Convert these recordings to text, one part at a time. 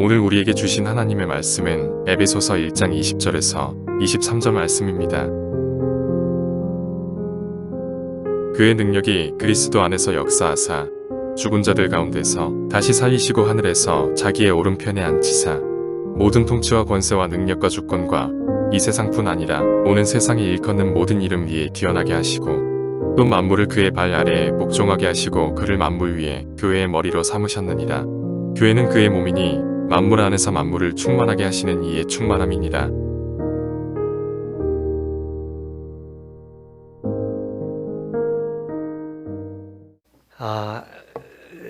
오늘 우리에게 주신 하나님의 말씀은 에베소서 1장 20절에서 23절 말씀입니다. 그의 능력이 그리스도 안에서 역사하사 죽은 자들 가운데서 다시 살리시고 하늘에서 자기의 오른편에 앉히사 모든 통치와 권세와 능력과 주권과 이 세상뿐 아니라 오는 세상에 일컫는 모든 이름 위에 뛰어나게 하시고 또 만물을 그의 발 아래에 복종하게 하시고 그를 만물 위에 교회의 머리로 삼으셨느니라. 교회는 그의 몸이니 만물 안에서 만물을 충만하게 하시는 이의 충만함이니라.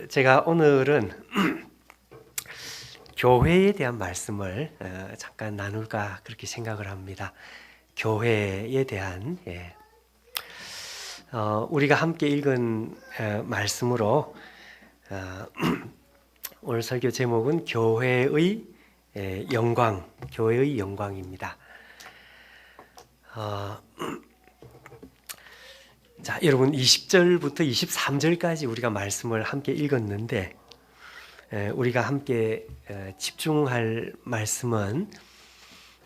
제가 오늘은 교회에 대한 말씀을 잠깐 나눌까 그렇게 생각을 합니다. 교회에 대한 우리가 함께 읽은 말씀으로 오늘 설교 제목은 교회의 영광, 교회의 영광입니다. 자, 여러분 20절부터 23절까지 우리가 말씀을 함께 읽었는데 우리가 함께 집중할 말씀은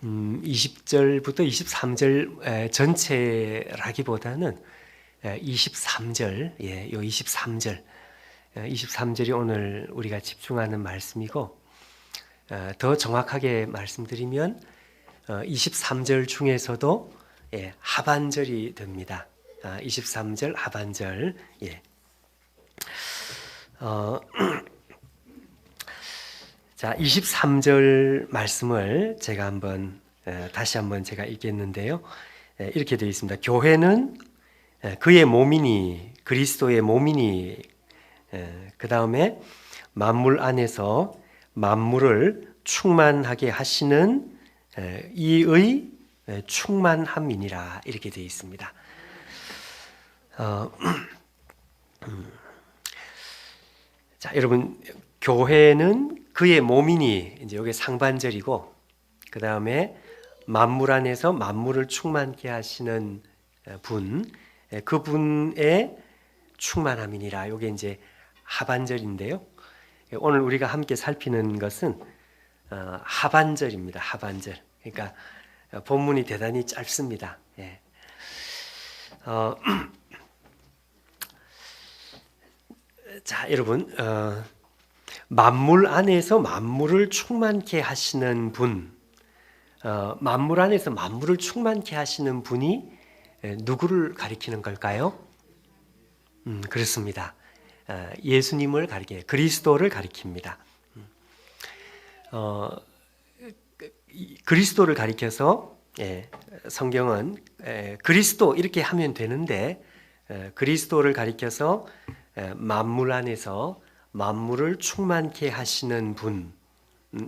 20절부터 23절 전체라기보다는 23절, 요 23절이 오늘 우리가 집중하는 말씀이고, 더 정확하게 말씀드리면 23절 중에서도 하반절이 됩니다. 23절 하반절. 자, 23절 말씀을 제가 다시 한번 제가 읽겠는데요. 이렇게 되어 있습니다. 교회는 그의 몸이니 그리스도의 몸이니 그 다음에 만물 안에서 만물을 충만하게 하시는 이의 충만함이니라 이렇게 되어 있습니다. 자, 여러분 교회는 그의 몸이니 이제 여기 상반절이고 그 다음에 만물 안에서 만물을 충만케 하시는 분, 그분의 충만함이니라. 이게 이제 하반절인데요. 오늘 우리가 함께 살피는 것은 하반절입니다. 하반절. 그러니까 본문이 대단히 짧습니다. 자, 여러분, 만물 안에서 만물을 충만케 하시는 분, 만물 안에서 만물을 충만케 하시는 분이 누구를 가리키는 걸까요? 그렇습니다. 예수님을 그리스도를 가리킵니다. 그리스도를 가리켜서 성경은 그리스도 이렇게 하면 되는데 그리스도를 가리켜서 만물 안에서 만물을 충만케 하시는 분,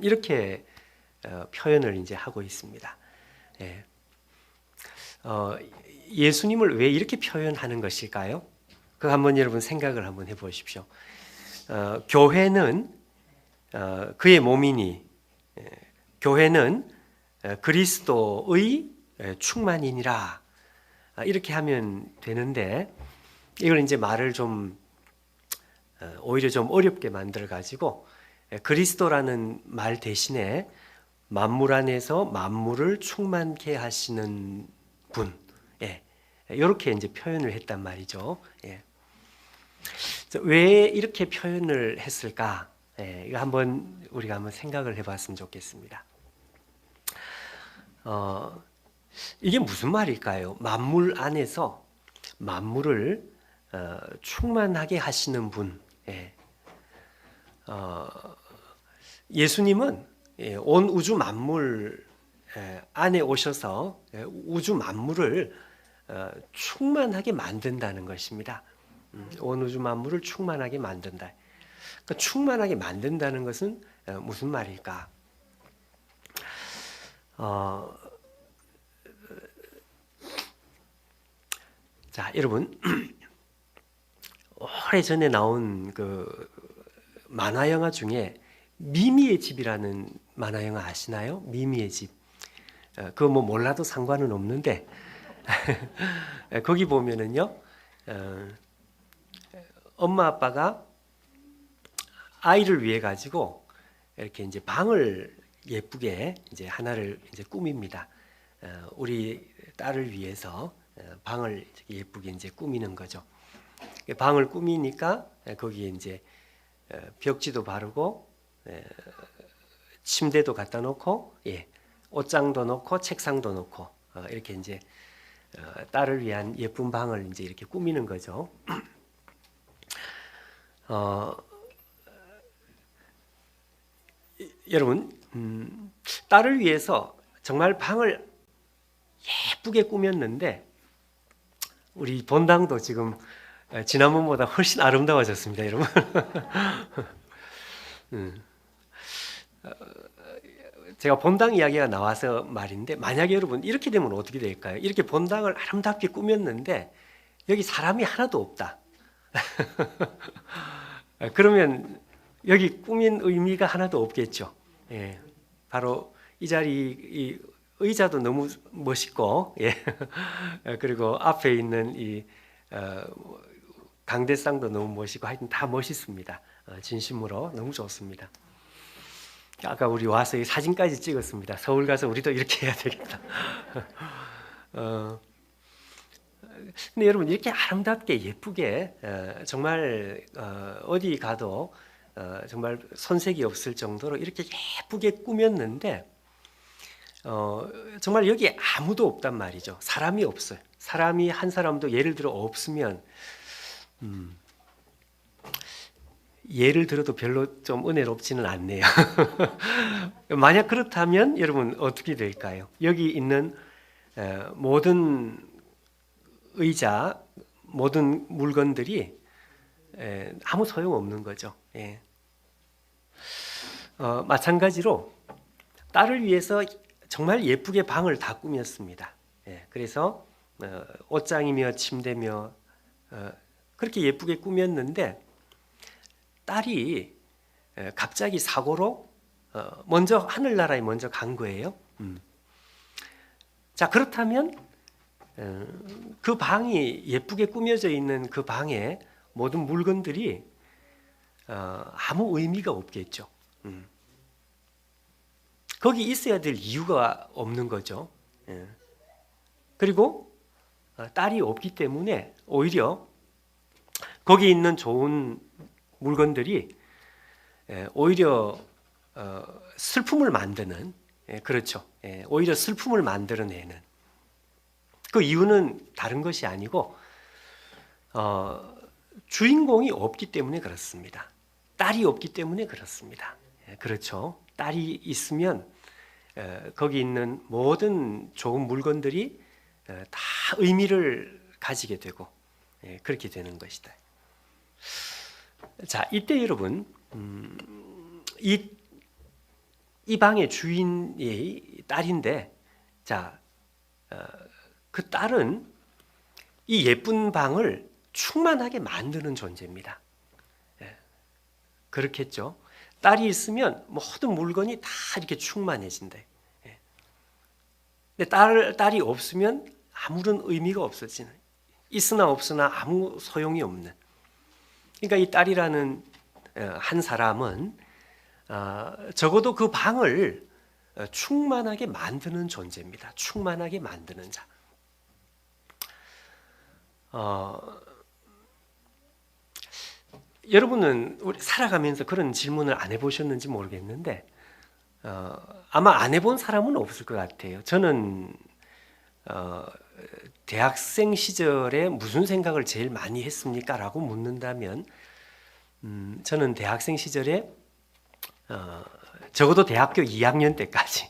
이렇게 표현을 이제 하고 있습니다. 예수님을 왜 이렇게 표현하는 것일까요? 그 한번 여러분 생각을 한번 해보십시오. 교회는 그의 몸이니 교회는 그리스도의 충만이니라 이렇게 하면 되는데 이걸 이제 말을 좀 오히려 좀 어렵게 만들어 가지고 그리스도라는 말 대신에 만물 안에서 만물을 충만케 하시는 분, 이렇게 이제 표현을 했단 말이죠. 왜 이렇게 표현을 했을까? 이거 우리가 한번 생각을 해봤으면 좋겠습니다. 이게 무슨 말일까요? 만물 안에서 만물을 충만하게 하시는 분. 예수님은 온 우주 만물 안에 오셔서 우주 만물을 충만하게 만든다는 것입니다. 온 우주 만물을 충만하게 만든다. 그러니까 충만하게 만든다는 것은 무슨 말일까? 자, 여러분 오래전에 나온 그 만화 영화 중에 미미의 집이라는 만화 영화 아시나요? 미미의 집. 그거 뭐 몰라도 상관은 없는데 거기 보면은요 엄마 아빠가 아이를 위해 가지고 이렇게 이제 방을 예쁘게 이제 하나를 이제 꾸밉니다. 우리 딸을 위해서 방을 예쁘게 이제 꾸미는 거죠. 방을 꾸미니까 거기에 이제 벽지도 바르고 침대도 갖다 놓고 옷장도 놓고 책상도 놓고 이렇게 이제 딸을 위한 예쁜 방을 이제 이렇게 꾸미는 거죠. 여러분, 딸을 위해서 정말 방을 예쁘게 꾸몄는데 우리 본당도 지금 지난번보다 훨씬 아름다워졌습니다, 여러분. 제가 본당 이야기가 나와서 말인데 만약에 여러분 이렇게 되면 어떻게 될까요? 이렇게 본당을 아름답게 꾸몄는데 여기 사람이 하나도 없다. 그러면 여기 꾸민 의미가 하나도 없겠죠. 예, 바로 이 자리 이 의자도 너무 멋있고, 그리고 앞에 있는 이 강대상도 너무 멋있고, 하여튼 다 멋있습니다. 진심으로 너무 좋습니다. 아까 우리 와서 이 사진까지 찍었습니다. 서울 가서 우리도 이렇게 해야 되겠다. 근데 여러분 이렇게 아름답게 예쁘게 정말 어디 가도 정말 손색이 없을 정도로 이렇게 예쁘게 꾸몄는데 정말 여기에 아무도 없단 말이죠. 사람이 없어요. 사람이 한 사람도 예를 들어 없으면 예를 들어도 별로 좀 은혜롭지는 않네요. 만약 그렇다면 여러분 어떻게 될까요? 여기 있는 모든 의자, 모든 물건들이 아무 소용없는 거죠. 마찬가지로 딸을 위해서 정말 예쁘게 방을 다 꾸몄습니다. 그래서 옷장이며 침대며 그렇게 예쁘게 꾸몄는데 딸이 갑자기 사고로 먼저 하늘나라에 먼저 간 거예요. 자, 그렇다면 그 방이 예쁘게 꾸며져 있는 그 방에 모든 물건들이 아무 의미가 없겠죠. 거기 있어야 될 이유가 없는 거죠. 그리고 딸이 없기 때문에 오히려 거기 있는 좋은 물건들이 오히려 슬픔을 만드는, 그렇죠. 오히려 슬픔을 만들어내는 그 이유는 다른 것이 아니고 주인공이 없기 때문에 그렇습니다. 딸이 없기 때문에 그렇습니다. 그렇죠. 딸이 있으면 거기 있는 모든 좋은 물건들이 다 의미를 가지게 되고 그렇게 되는 것이다. 자, 이때 여러분 이 방의 주인이 딸인데, 자, 그 딸은 이 예쁜 방을 충만하게 만드는 존재입니다. 그렇겠죠. 딸이 있으면 모든 물건이 다 이렇게 충만해진대. 근데 딸이 없으면 아무런 의미가 없어지는, 있으나 없으나 아무 소용이 없는. 그러니까 이 딸이라는 한 사람은 적어도 그 방을 충만하게 만드는 존재입니다. 충만하게 만드는 자. 여러분은 우리 살아가면서 그런 질문을 안 해보셨는지 모르겠는데 아마 안 해본 사람은 없을 것 같아요. 저는 대학생 시절에 무슨 생각을 제일 많이 했습니까? 라고 묻는다면 저는 대학생 시절에 적어도 대학교 2학년 때까지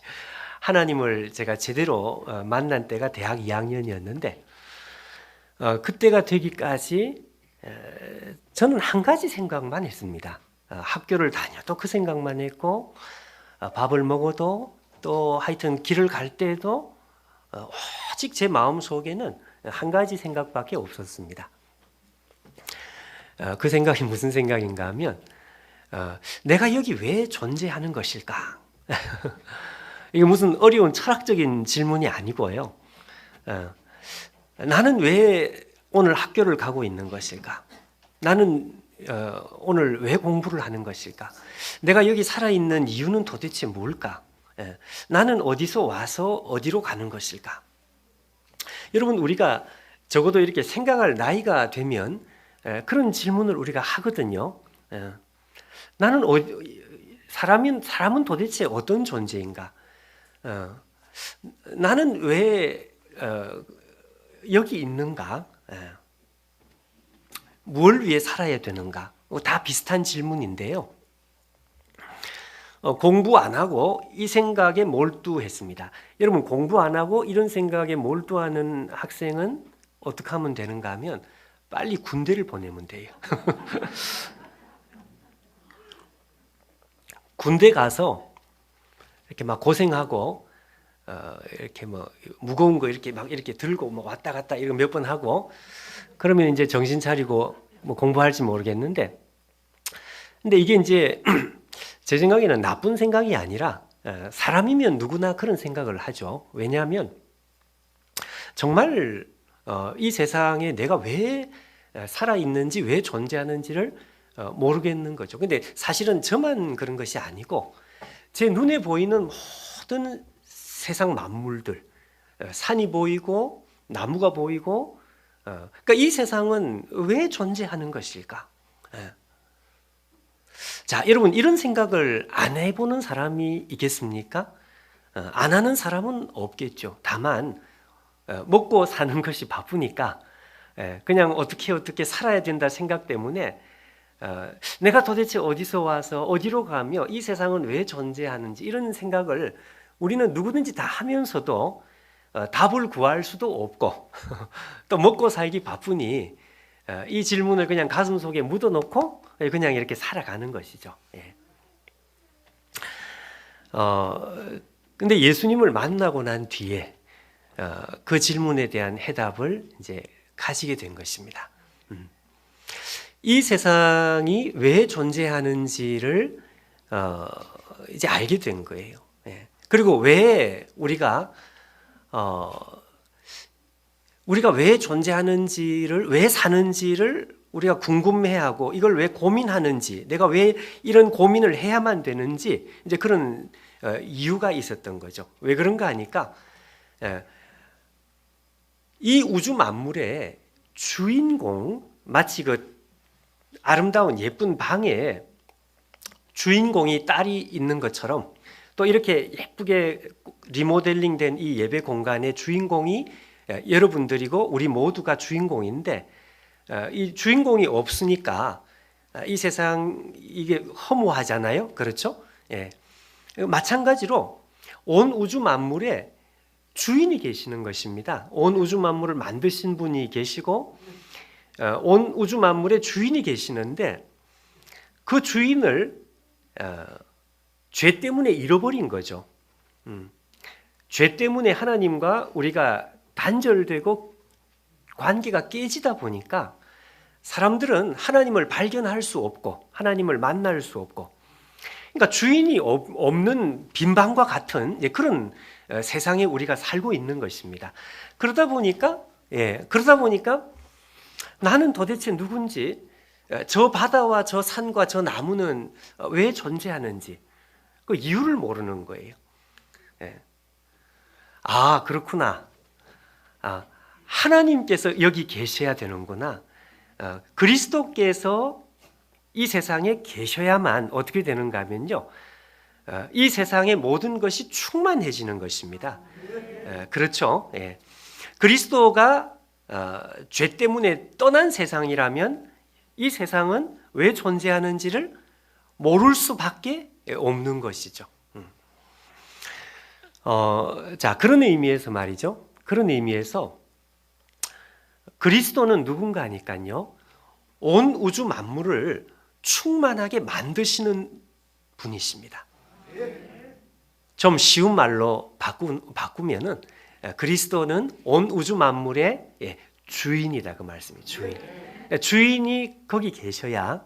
하나님을 제가 제대로 만난 때가 대학 2학년이었는데 그때가 되기까지 저는 한 가지 생각만 했습니다. 학교를 다녀도 그 생각만 했고 밥을 먹어도 또 하여튼 길을 갈 때도 오직 제 마음속에는 한 가지 생각밖에 없었습니다. 그 생각이 무슨 생각인가 하면 내가 여기 왜 존재하는 것일까? 이게 무슨 어려운 철학적인 질문이 아니고요. 나는 왜 오늘 학교를 가고 있는 것일까? 나는 오늘 왜 공부를 하는 것일까? 내가 여기 살아있는 이유는 도대체 뭘까? 나는 어디서 와서 어디로 가는 것일까? 여러분, 우리가 적어도 이렇게 생각할 나이가 되면 그런 질문을 우리가 하거든요. 나는 사람은 도대체 어떤 존재인가? 나는 왜 여기 있는가? 뭘 위해 살아야 되는가? 다 비슷한 질문인데요. 공부 안 하고 이 생각에 몰두했습니다. 여러분, 공부 안 하고 이런 생각에 몰두하는 학생은 어떻게 하면 되는가 하면 빨리 군대를 보내면 돼요. 군대 가서 이렇게 막 고생하고 이렇게 뭐 무거운 거 이렇게 막 이렇게 들고 뭐 왔다 갔다 이거 몇 번 하고 그러면 이제 정신 차리고 뭐 공부할지 모르겠는데, 근데 이게 이제 제 생각에는 나쁜 생각이 아니라 사람이면 누구나 그런 생각을 하죠. 왜냐하면 정말 이 세상에 내가 왜 살아있는지, 왜 존재하는지를 모르겠는 거죠. 근데 사실은 저만 그런 것이 아니고 제 눈에 보이는 모든 세상 만물들, 산이 보이고 나무가 보이고, 그러니까 이 세상은 왜 존재하는 것일까? 자, 여러분, 이런 생각을 안 해보는 사람이 있겠습니까? 안 하는 사람은 없겠죠. 다만 먹고 사는 것이 바쁘니까 그냥 어떻게 살아야 된다 생각 때문에 내가 도대체 어디서 와서 어디로 가며 이 세상은 왜 존재하는지 이런 생각을 우리는 누구든지 다 하면서도 답을 구할 수도 없고 또 먹고 살기 바쁘니 이 질문을 그냥 가슴속에 묻어놓고 그냥 이렇게 살아가는 것이죠. 근데 예수님을 만나고 난 뒤에 그 질문에 대한 해답을 이제 가지게 된 것입니다. 이 세상이 왜 존재하는지를 이제 알게 된 거예요. 그리고 왜 우리가 왜 존재하는지를, 왜 사는지를 우리가 궁금해하고 이걸 왜 고민하는지, 내가 왜 이런 고민을 해야만 되는지 이제 그런 이유가 있었던 거죠. 왜 그런가 하니까 이 우주 만물의 주인공, 마치 그 아름다운 예쁜 방에 주인공이 딸이 있는 것처럼 또 이렇게 예쁘게 리모델링된 이 예배 공간의 주인공이 여러분들이고 우리 모두가 주인공인데, 이 주인공이 없으니까 이 세상 이게 허무하잖아요. 그렇죠? 마찬가지로 온 우주 만물에 주인이 계시는 것입니다. 온 우주 만물을 만드신 분이 계시고 온 우주 만물의 주인이 계시는데 그 주인을 죄 때문에 잃어버린 거죠. 죄 때문에 하나님과 우리가 단절되고 관계가 깨지다 보니까 사람들은 하나님을 발견할 수 없고 하나님을 만날 수 없고, 그러니까 주인이 없는 빈방과 같은 그런 세상에 우리가 살고 있는 것입니다. 그러다 보니까 나는 도대체 누군지, 저 바다와 저 산과 저 나무는 왜 존재하는지 그 이유를 모르는 거예요. 아, 그렇구나. 하나님께서 여기 계셔야 되는구나. 그리스도께서 이 세상에 계셔야만 어떻게 되는가 하면요, 이 세상의 모든 것이 충만해지는 것입니다. 그렇죠? 그리스도가 죄 때문에 떠난 세상이라면 이 세상은 왜 존재하는지를 모를 수밖에 없는 것이죠. 자, 그런 의미에서 말이죠. 그런 의미에서 그리스도는 누군가 하니까요, 온 우주 만물을 충만하게 만드시는 분이십니다. 좀 쉬운 말로 바꾸면은 그리스도는 온 우주 만물의 주인이다, 그 말씀이에요. 주인이 거기 계셔야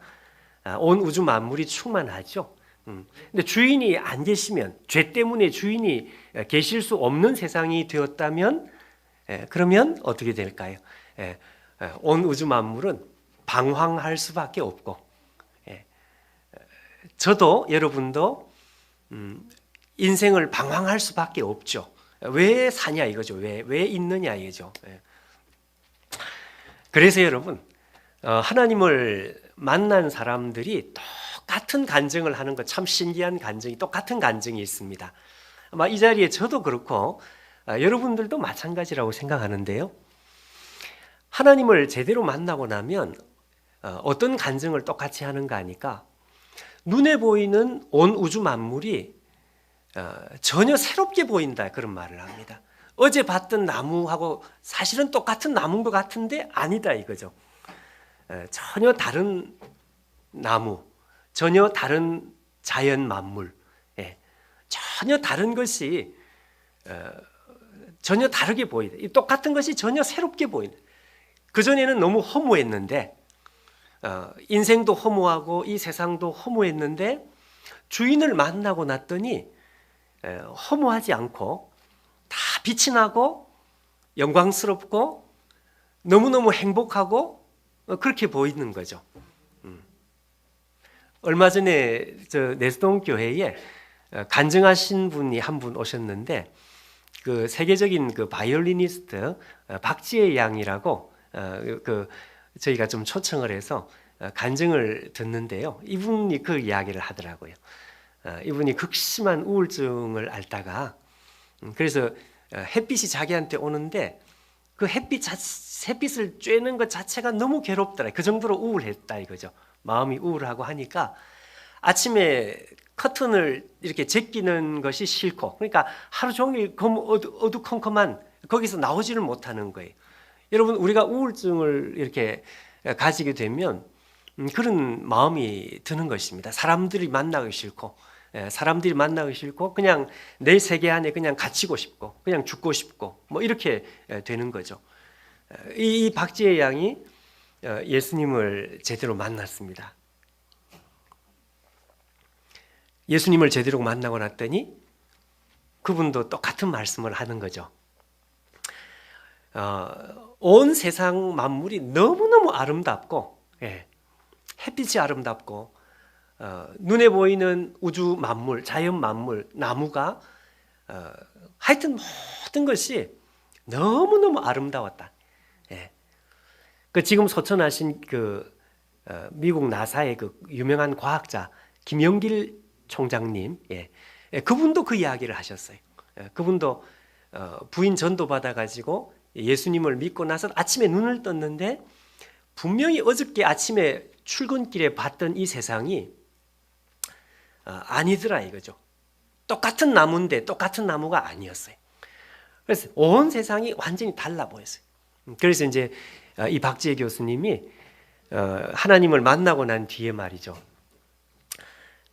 온 우주 만물이 충만하죠. 근데 주인이 안 계시면, 죄 때문에 주인이 계실 수 없는 세상이 되었다면 그러면 어떻게 될까요? 온 우주 만물은 방황할 수밖에 없고, 저도 여러분도 인생을 방황할 수밖에 없죠. 왜 사냐 이거죠. 왜 있느냐 이거죠. 그래서 여러분, 하나님을 만난 사람들이 똑같은 간증을 하는 것, 참 신기한 간증이, 똑같은 간증이 있습니다. 아마 이 자리에 저도 그렇고 여러분들도 마찬가지라고 생각하는데요. 하나님을 제대로 만나고 나면 어떤 간증을 똑같이 하는가 하니까, 눈에 보이는 온 우주 만물이 전혀 새롭게 보인다, 그런 말을 합니다. 어제 봤던 나무하고 사실은 똑같은 나무인 것 같은데 아니다 이거죠. 전혀 다른 나무, 전혀 다른 자연 만물, 전혀 다른 것이 전혀 다르게 보이다. 똑같은 것이 전혀 새롭게 보인다. 그전에는 너무 허무했는데, 인생도 허무하고 이 세상도 허무했는데, 주인을 만나고 났더니 허무하지 않고 다 빛이 나고 영광스럽고 너무너무 행복하고 그렇게 보이는 거죠. 얼마 전에 저 내수동 교회에 간증하신 분이 한 분 오셨는데, 그 세계적인 그 바이올리니스트 박지혜 양이라고 저희가 좀 초청을 해서 간증을 듣는데요. 이분이 그 이야기를 하더라고요. 이분이 극심한 우울증을 앓다가, 그래서 햇빛이 자기한테 오는데 그 햇빛을 쬐는 것 자체가 너무 괴롭더라. 그 정도로 우울했다 이거죠. 마음이 우울하고 하니까 아침에 커튼을 이렇게 제끼는 것이 싫고, 그러니까 하루 종일 어두컴컴한 거기서 나오지를 못하는 거예요. 여러분, 우리가 우울증을 이렇게 가지게 되면 그런 마음이 드는 것입니다. 사람들이 만나기 싫고, 그냥 내 세계 안에 그냥 갇히고 싶고, 그냥 죽고 싶고, 뭐 이렇게 되는 거죠. 이 박지혜 양이 예수님을 제대로 만났습니다. 예수님을 제대로 만나고 났더니 그분도 똑같은 말씀을 하는 거죠. 온 세상 만물이 너무너무 아름답고, 햇빛이 아름답고, 눈에 보이는 우주 만물, 자연 만물, 나무가, 하여튼 모든 것이 너무너무 아름다웠다. 그 지금 소천하신 미국 나사의 그 유명한 과학자 김영길 총장님, 그분도 그 이야기를 하셨어요. 그분도 부인 전도 받아가지고 예수님을 믿고 나서 아침에 눈을 떴는데, 분명히 어저께 아침에 출근길에 봤던 이 세상이 아니더라 이거죠. 똑같은 나무인데 똑같은 나무가 아니었어요. 그래서 온 세상이 완전히 달라 보였어요. 그래서 이제 이 박지혜 교수님이 하나님을 만나고 난 뒤에 말이죠,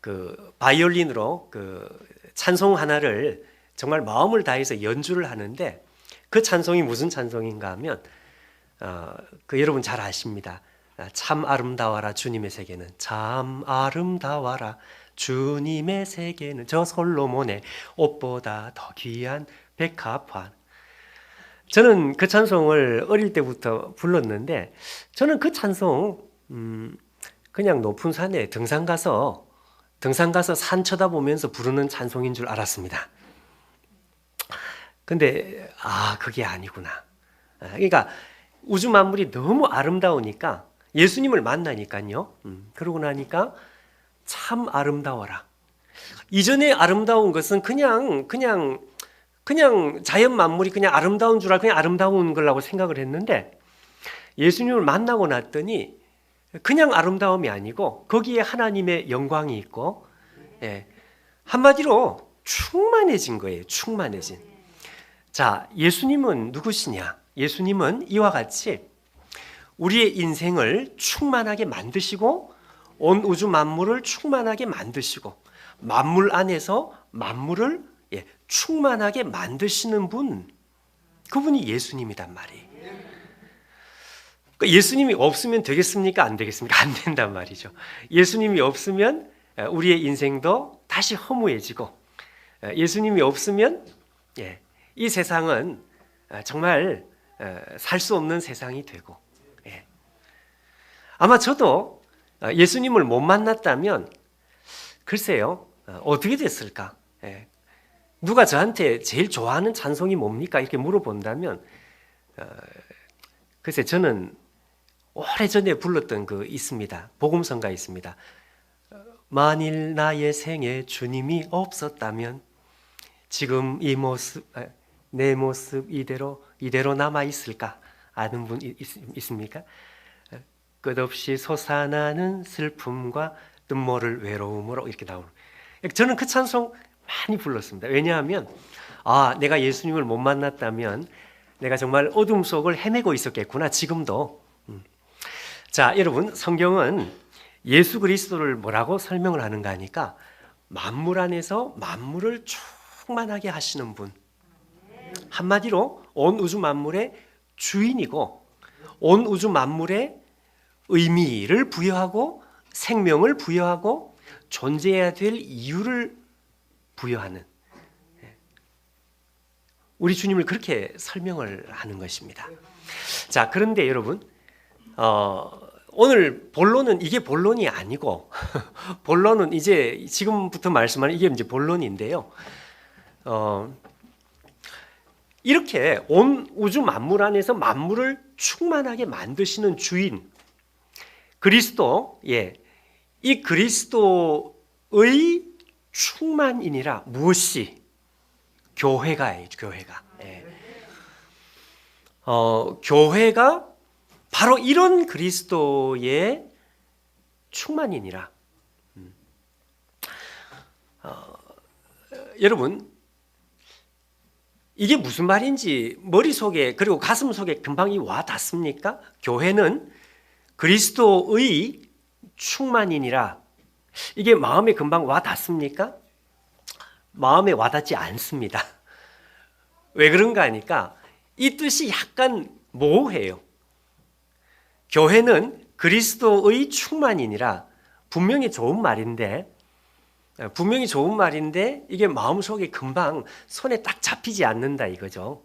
그 바이올린으로 그 찬송 하나를 정말 마음을 다해서 연주를 하는데, 그 찬송이 무슨 찬송인가 하면 여러분 잘 아십니다. 참 아름다워라 주님의 세계는, 참 아름다워라 주님의 세계는, 저 솔로몬의 옷보다 더 귀한 백합화. 저는 그 찬송을 어릴 때부터 불렀는데, 저는 그 찬송 그냥 높은 산에 등산 가서 산 쳐다보면서 부르는 찬송인 줄 알았습니다. 근데 그게 아니구나. 그러니까 우주 만물이 너무 아름다우니까, 예수님을 만나니까요, 그러고 나니까 참 아름다워라. 이전에 아름다운 것은 그냥 자연 만물이 그냥 아름다운 줄 알고 그냥 아름다운 거라고 생각을 했는데, 예수님을 만나고 났더니 그냥 아름다움이 아니고 거기에 하나님의 영광이 있고, 한마디로 충만해진 거예요. 충만해진. 자, 예수님은 누구시냐? 예수님은 이와 같이 우리의 인생을 충만하게 만드시고, 온 우주 만물을 충만하게 만드시고, 만물 안에서 만물을 충만하게 만드시는 분, 그분이 예수님이란 말이에요. 예수님이 없으면 되겠습니까? 안 되겠습니까? 안 된단 말이죠. 예수님이 없으면 우리의 인생도 다시 허무해지고, 예수님이 없으면 이 세상은 정말 살 수 없는 세상이 되고, 아마 저도 예수님을 못 만났다면 글쎄요, 어떻게 됐을까? 예. 누가 저한테 제일 좋아하는 찬송이 뭡니까? 이렇게 물어본다면 글쎄 저는 오래전에 불렀던 그 있습니다. 복음성가 있습니다. 만일 나의 생에 주님이 없었다면 지금 이 모습, 내 모습 이대로 남아 있을까? 아는 분 있습니까? 끝없이 솟아나는 슬픔과 뜻모를 외로움으로 이렇게 나오는. 저는 그 찬송 많이 불렀습니다. 왜냐하면 내가 예수님을 못 만났다면 내가 정말 어둠 속을 헤매고 있었겠구나. 지금도. 자, 여러분, 성경은 예수 그리스도를 뭐라고 설명을 하는가 하니까 만물 안에서 만물을 충만하게 하시는 분. 한마디로 온 우주 만물의 주인이고 온 우주 만물의 의미를 부여하고 생명을 부여하고 존재해야 될 이유를 부여하는, 우리 주님을 그렇게 설명을 하는 것입니다. 자, 그런데 여러분, 오늘 본론은 이게 본론이 아니고 본론은 이제 지금부터 말씀하는 이게 이제 본론인데요. 이렇게 온 우주 만물 안에서 만물을 충만하게 만드시는 주인 그리스도, 이 그리스도의 충만이니라 무엇이? 교회가예요. 교회가. 교회가 바로 이런 그리스도의 충만이니라. 여러분, 이게 무슨 말인지 머릿속에 그리고 가슴속에 금방 와 닿습니까? 교회는 그리스도의 충만이니라. 이게 마음에 금방 와 닿습니까? 마음에 와 닿지 않습니다. 왜 그런가 하니까 이 뜻이 약간 모호해요. 교회는 그리스도의 충만이니라. 분명히 좋은 말인데 이게 마음속에 금방 손에 딱 잡히지 않는다 이거죠.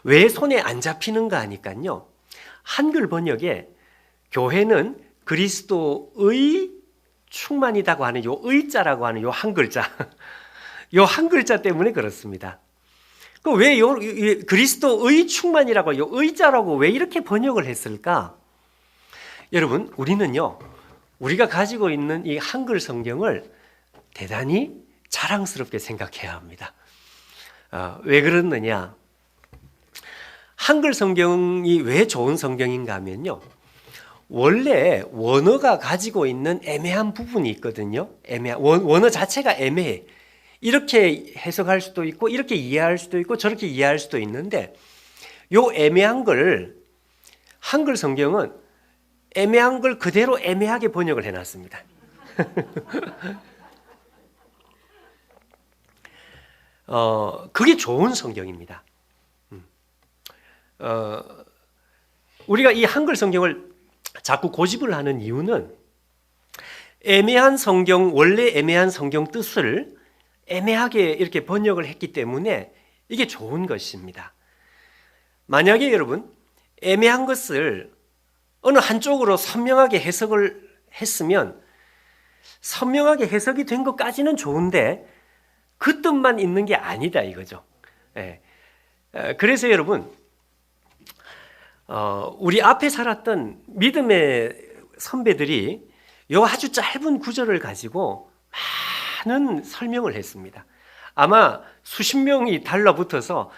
왜 손에 안 잡히는가 하니까요. 한글 번역에 교회는 그리스도의 충만이다고 하는 요 의자라고 하는 요 한 글자, 요 한 글자 때문에 그렇습니다. 왜 그리스도의 충만이라고 요 의자라고 왜 이렇게 번역을 했을까? 여러분, 우리는요, 우리가 가지고 있는 이 한글 성경을 대단히 자랑스럽게 생각해야 합니다. 왜 그러느냐? 한글 성경이 왜 좋은 성경인가 하면요, 원래 원어가 가지고 있는 애매한 부분이 있거든요. 원어 자체가 애매해. 이렇게 해석할 수도 있고 이렇게 이해할 수도 있고 저렇게 이해할 수도 있는데 요 애매한 걸 한글 성경은 애매한 걸 그대로 애매하게 번역을 해놨습니다. 그게 좋은 성경입니다. 우리가 이 한글 성경을 자꾸 고집을 하는 이유는 애매한 성경, 원래 애매한 성경 뜻을 애매하게 이렇게 번역을 했기 때문에 이게 좋은 것입니다. 만약에 여러분 애매한 것을 어느 한쪽으로 선명하게 해석을 했으면 선명하게 해석이 된 것까지는 좋은데 그 뜻만 있는 게 아니다 이거죠. 그래서 여러분, 우리 앞에 살았던 믿음의 선배들이 요 아주 짧은 구절을 가지고 많은 설명을 했습니다. 아마 수십 명이 달라붙어서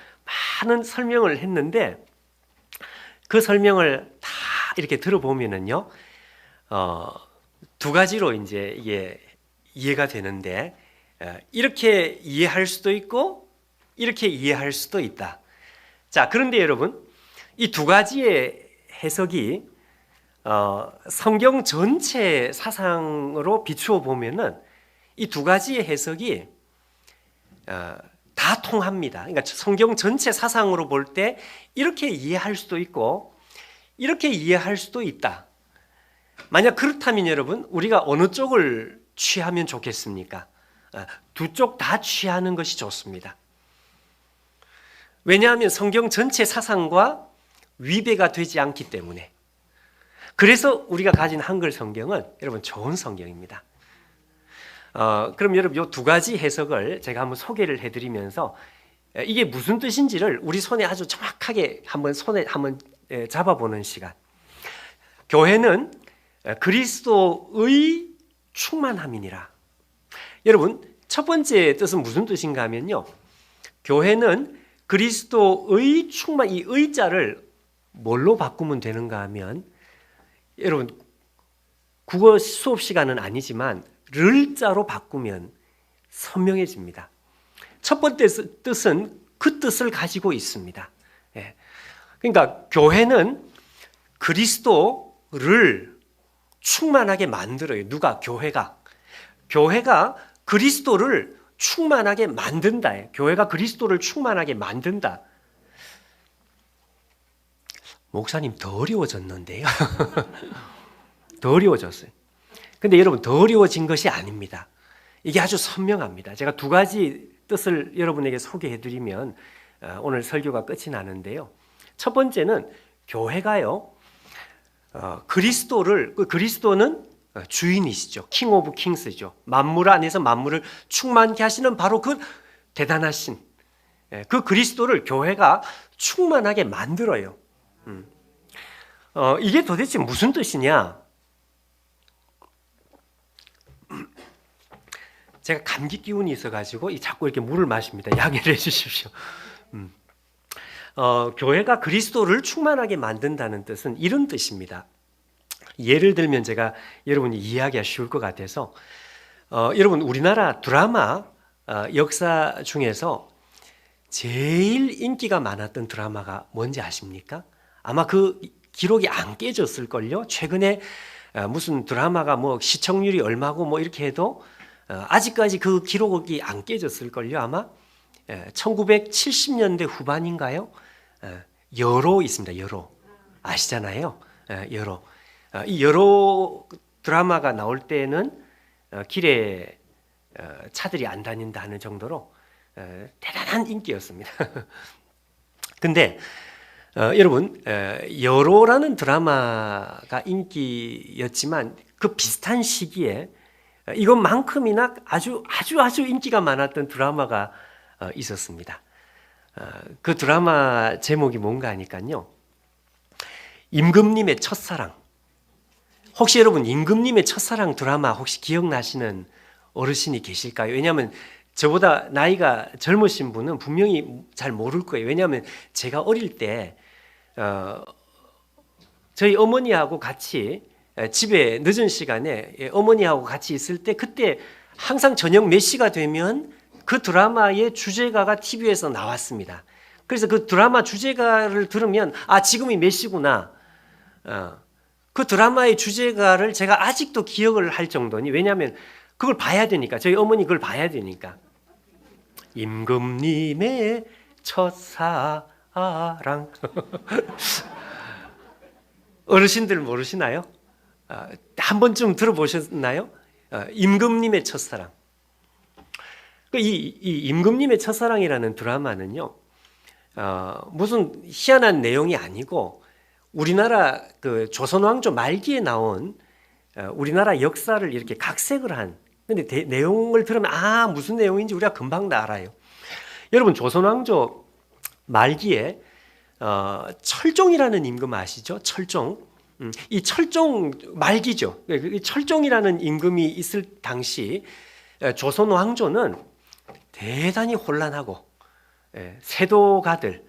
많은 설명을 했는데 그 설명을 다 이렇게 들어보면은요, 두 가지로 이제 이게 이해가 되는데, 이렇게 이해할 수도 있고 이렇게 이해할 수도 있다. 자, 그런데 여러분, 이 두 가지의 해석이 성경 전체 사상으로 비추어 보면은 이 두 가지의 해석이 다 통합니다. 그러니까 성경 전체 사상으로 볼 때 이렇게 이해할 수도 있고 이렇게 이해할 수도 있다. 만약 그렇다면 여러분, 우리가 어느 쪽을 취하면 좋겠습니까? 두 쪽 다 취하는 것이 좋습니다. 왜냐하면 성경 전체 사상과 위배가 되지 않기 때문에. 그래서 우리가 가진 한글 성경은 여러분 좋은 성경입니다. 그럼 여러분 이 두 가지 해석을 제가 한번 소개를 해드리면서 이게 무슨 뜻인지를 우리 손에 아주 정확하게 손에 한번 잡아보는 시간. 교회는 그리스도의 충만함이니라. 여러분 첫 번째 뜻은 무슨 뜻인가 하면요, 교회는 그리스도의 충만, 이 의자를 뭘로 바꾸면 되는가 하면, 여러분 국어 수업 시간은 아니지만 를자로 바꾸면 선명해집니다. 첫 번째 뜻은 그 뜻을 가지고 있습니다. 그러니까 교회는 그리스도를 충만하게 만들어요. 누가? 교회가 그리스도를 충만하게 만든다. 교회가 그리스도를 충만하게 만든다. 목사님 더 어려워졌는데요. 더 어려워졌어요. 근데 여러분 더 어려워진 것이 아닙니다. 이게 아주 선명합니다. 제가 두 가지 뜻을 여러분에게 소개해드리면 오늘 설교가 끝이 나는데요. 첫 번째는 교회가요, 그리스도는 주인이시죠. 킹 오브 킹스죠. 만물 안에서 만물을 충만케 하시는 바로 그 대단하신 그 그리스도를 교회가 충만하게 만들어요. 이게 도대체 무슨 뜻이냐? 제가 감기 기운이 있어가지고 자꾸 이렇게 물을 마십니다. 양해를 해주십시오. 교회가 그리스도를 충만하게 만든다는 뜻은 이런 뜻입니다. 예를 들면 제가 여러분이 이해하기가 쉬울 것 같아서, 여러분 우리나라 드라마 역사 중에서 제일 인기가 많았던 드라마가 뭔지 아십니까? 아마 그 기록이 안 깨졌을걸요. 최근에 무슨 드라마가 뭐 시청률이 얼마고 뭐 이렇게 해도 아직까지 그 기록이 안 깨졌을걸요. 아마 1970년대 후반인가요? 여로 있습니다. 여로 아시잖아요. 여로. 이 여로 드라마가 나올 때는 길에 차들이 안 다닌다 하는 정도로 대단한 인기였습니다. 근데 여러분 여로라는 드라마가 인기였지만 그 비슷한 시기에 이것만큼이나 아주 인기가 많았던 드라마가 있었습니다. 그 드라마 제목이 뭔가 하니까요, 임금님의 첫사랑. 혹시 여러분 임금님의 첫사랑 드라마 혹시 기억나시는 어르신이 계실까요? 왜냐하면 저보다 나이가 젊으신 분은 분명히 잘 모를 거예요. 왜냐하면 제가 어릴 때 저희 어머니하고 같이 집에 늦은 시간에 어머니하고 같이 있을 때, 그때 항상 저녁 몇 시가 되면 그 드라마의 주제가가 TV에서 나왔습니다. 그래서 그 드라마 주제가를 들으면 지금이 몇 시구나. 그 드라마의 주제가를 제가 아직도 기억을 할 정도니, 왜냐하면 그걸 봐야 되니까, 저희 어머니 그걸 봐야 되니까. 임금님의 첫사랑. 어르신들 모르시나요? 한 번쯤 들어보셨나요? 임금님의 첫사랑. 이 임금님의 첫사랑이라는 드라마는요, 무슨 희한한 내용이 아니고 우리나라 그 조선왕조 말기에 나온 우리나라 역사를 이렇게 각색을 한. 근데 내용을 들으면 무슨 내용인지 우리가 금방 다 알아요. 여러분 조선왕조 말기에 철종이라는 임금 아시죠? 철종. 이 철종 말기죠. 철종이라는 임금이 있을 당시 조선 왕조는 대단히 혼란하고, 세도가들,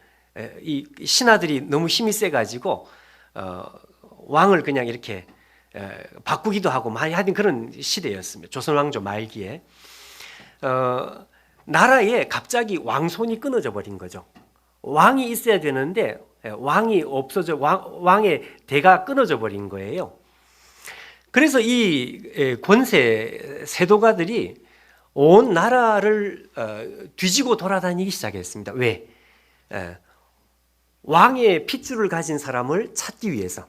이 신하들이 너무 힘이 세가지고 왕을 그냥 이렇게 바꾸기도 하고 많이 하던 그런 시대였습니다. 조선 왕조 말기에 나라에 갑자기 왕손이 끊어져 버린 거죠. 왕이 있어야 되는데 왕이 없어져, 왕의 대가 끊어져 버린 거예요. 그래서 이 권세 세도가들이 온 나라를 뒤지고 돌아다니기 시작했습니다. 왜? 왕의 핏줄을 가진 사람을 찾기 위해서.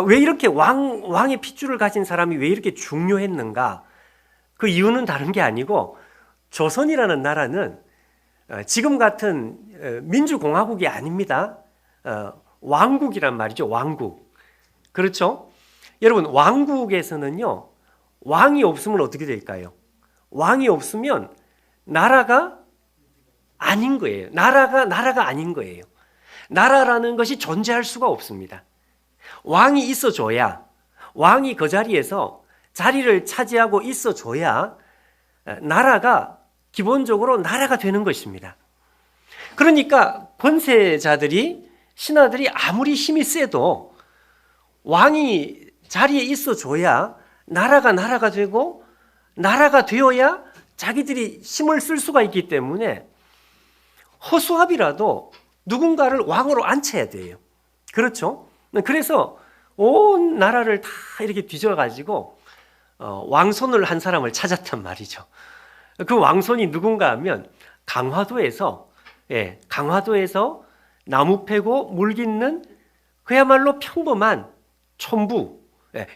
왜 이렇게 왕의 핏줄을 가진 사람이 왜 이렇게 중요했는가? 그 이유는 다른 게 아니고, 조선이라는 나라는 지금 같은 민주공화국이 아닙니다. 왕국이란 말이죠. 왕국. 그렇죠? 여러분, 왕국에서는요, 왕이 없으면 어떻게 될까요? 왕이 없으면 나라가 아닌 거예요. 나라가 아닌 거예요. 나라라는 것이 존재할 수가 없습니다. 왕이 있어줘야, 왕이 그 자리에서 자리를 차지하고 있어줘야 나라가 기본적으로 나라가 되는 것입니다. 그러니까 권세자들이, 신하들이 아무리 힘이 세도 왕이 자리에 있어줘야 나라가 되고, 나라가 되어야 자기들이 힘을 쓸 수가 있기 때문에 허수아비라도 누군가를 왕으로 앉혀야 돼요. 그렇죠? 그래서 온 나라를 다 이렇게 뒤져가지고 왕손을 한 사람을 찾았단 말이죠. 그 왕손이 누군가 하면 강화도에서 나무 패고 물 깃는 그야말로 평범한 촌부,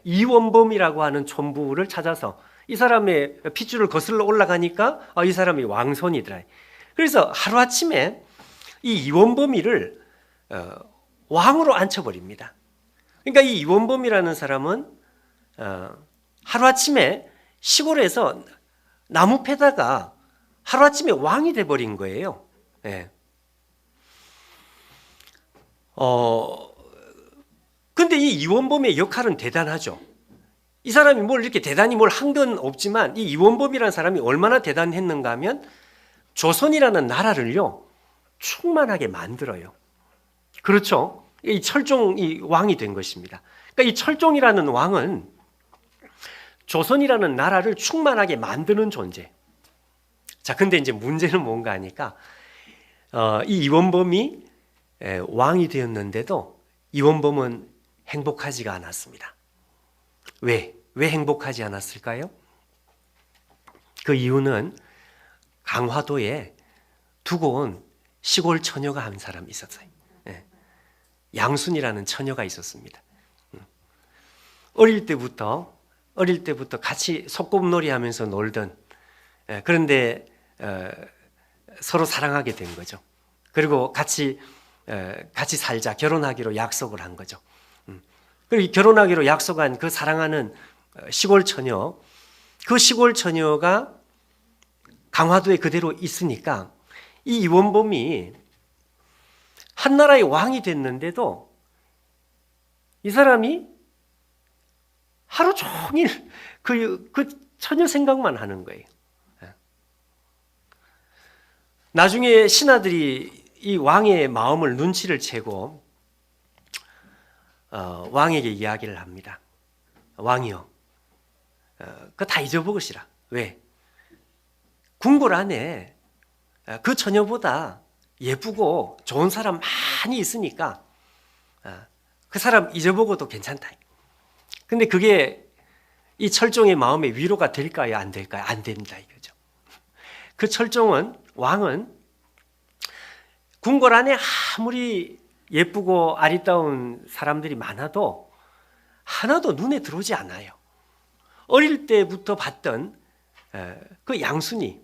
이원범이라고 하는 촌부를 찾아서 이 사람의 핏줄을 거슬러 올라가니까 이 사람이 왕손이더라. 그래서 하루아침에 이 이원범이를 왕으로 앉혀버립니다. 그러니까 이 이원범이라는 사람은 하루아침에 시골에서 나무 패다가 하루아침에 왕이 돼버린 거예요. 근데 이 이원범의 역할은 대단하죠. 이 사람이 뭘 이렇게 대단히 뭘 한 건 없지만 이 이원범이라는 사람이 얼마나 대단했는가 하면 조선이라는 나라를요 충만하게 만들어요. 그렇죠? 이 철종이 왕이 된 것입니다. 그러니까 이 철종이라는 왕은 조선이라는 나라를 충만하게 만드는 존재. 자, 근데 이제 문제는 뭔가 하니까 이 이원범이 왕이 되었는데도 이원범은 행복하지가 않았습니다. 왜 행복하지 않았을까요? 그 이유는 강화도에 두고 온 시골 처녀가 한 사람 있었어요. 양순이라는 처녀가 있었습니다. 어릴 때부터 같이 소꿉놀이 하면서 놀던, 그런데 서로 사랑하게 된 거죠. 그리고 같이 살자, 결혼하기로 약속을 한 거죠. 그리고 결혼하기로 약속한 그 사랑하는 시골 처녀, 그 시골 처녀가 강화도에 그대로 있으니까 이 이원범이 한나라의 왕이 됐는데도 이 사람이 하루 종일 그 처녀 생각만 하는 거예요. 나중에 신하들이 이 왕의 마음을 눈치를 채고 왕에게 이야기를 합니다. 왕이요, 그거 다 잊어먹으시라. 왜? 궁궐 안에 그 처녀보다 예쁘고 좋은 사람 많이 있으니까 그 사람 잊어먹어도 괜찮다. 근데 그게 이 철종의 마음에 위로가 될까요? 안 될까요? 안 된다 이거죠. 그 철종은, 왕은 궁궐 안에 아무리 예쁘고 아리따운 사람들이 많아도 하나도 눈에 들어오지 않아요. 어릴 때부터 봤던 그 양순이,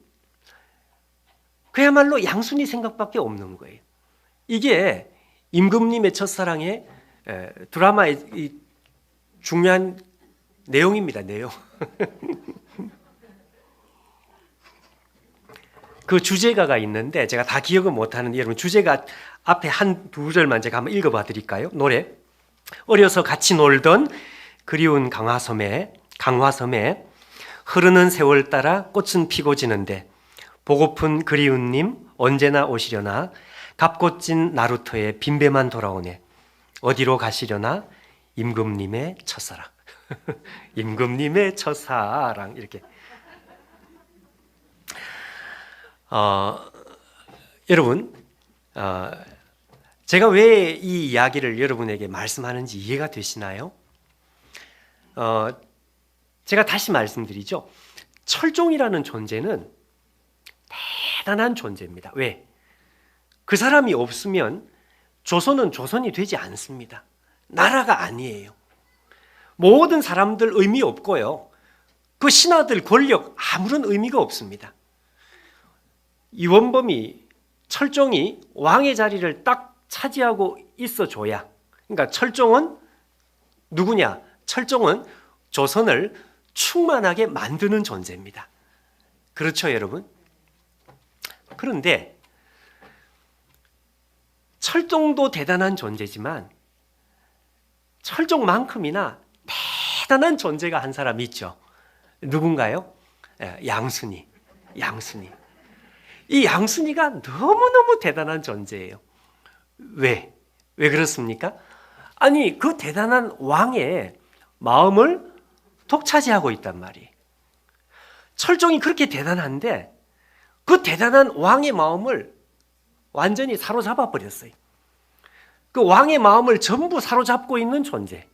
그야말로 양순이 생각밖에 없는 거예요. 이게 임금님의 첫사랑의 드라마의 이 중요한 내용입니다. 내용. 그 주제가가 있는데 제가 다 기억은 못하는데 여러분 주제가 앞에 한 두 절만 제가 한번 읽어봐 드릴까요? 노래. 어려서 같이 놀던 그리운 강화섬에 흐르는 세월 따라 꽃은 피고 지는데 보고픈 그리운님 언제나 오시려나 갑꽃진 나루터에 빈배만 돌아오네 어디로 가시려나 임금님의 첫사랑. 임금님의 첫사랑 이렇게. 여러분, 제가 왜 이 이야기를 여러분에게 말씀하는지 이해가 되시나요? 제가 다시 말씀드리죠. 철종이라는 존재는 대단한 존재입니다. 왜? 그 사람이 없으면 조선은 조선이 되지 않습니다. 나라가 아니에요. 모든 사람들 의미 없고요. 그 신하들 권력 아무런 의미가 없습니다. 이원범이, 철종이 왕의 자리를 딱 차지하고 있어줘야, 그러니까 철종은 누구냐? 철종은 조선을 충만하게 만드는 존재입니다. 그렇죠, 여러분? 그런데 철종도 대단한 존재지만 철종만큼이나 대단한 존재가 한 사람이 있죠. 누군가요? 양순이. 이 양순이가 너무너무 대단한 존재예요. 왜 그렇습니까? 아니, 그 대단한 왕의 마음을 독차지하고 있단 말이에요. 철종이 그렇게 대단한데 그 대단한 왕의 마음을 완전히 사로잡아 버렸어요. 그 왕의 마음을 전부 사로잡고 있는 존재.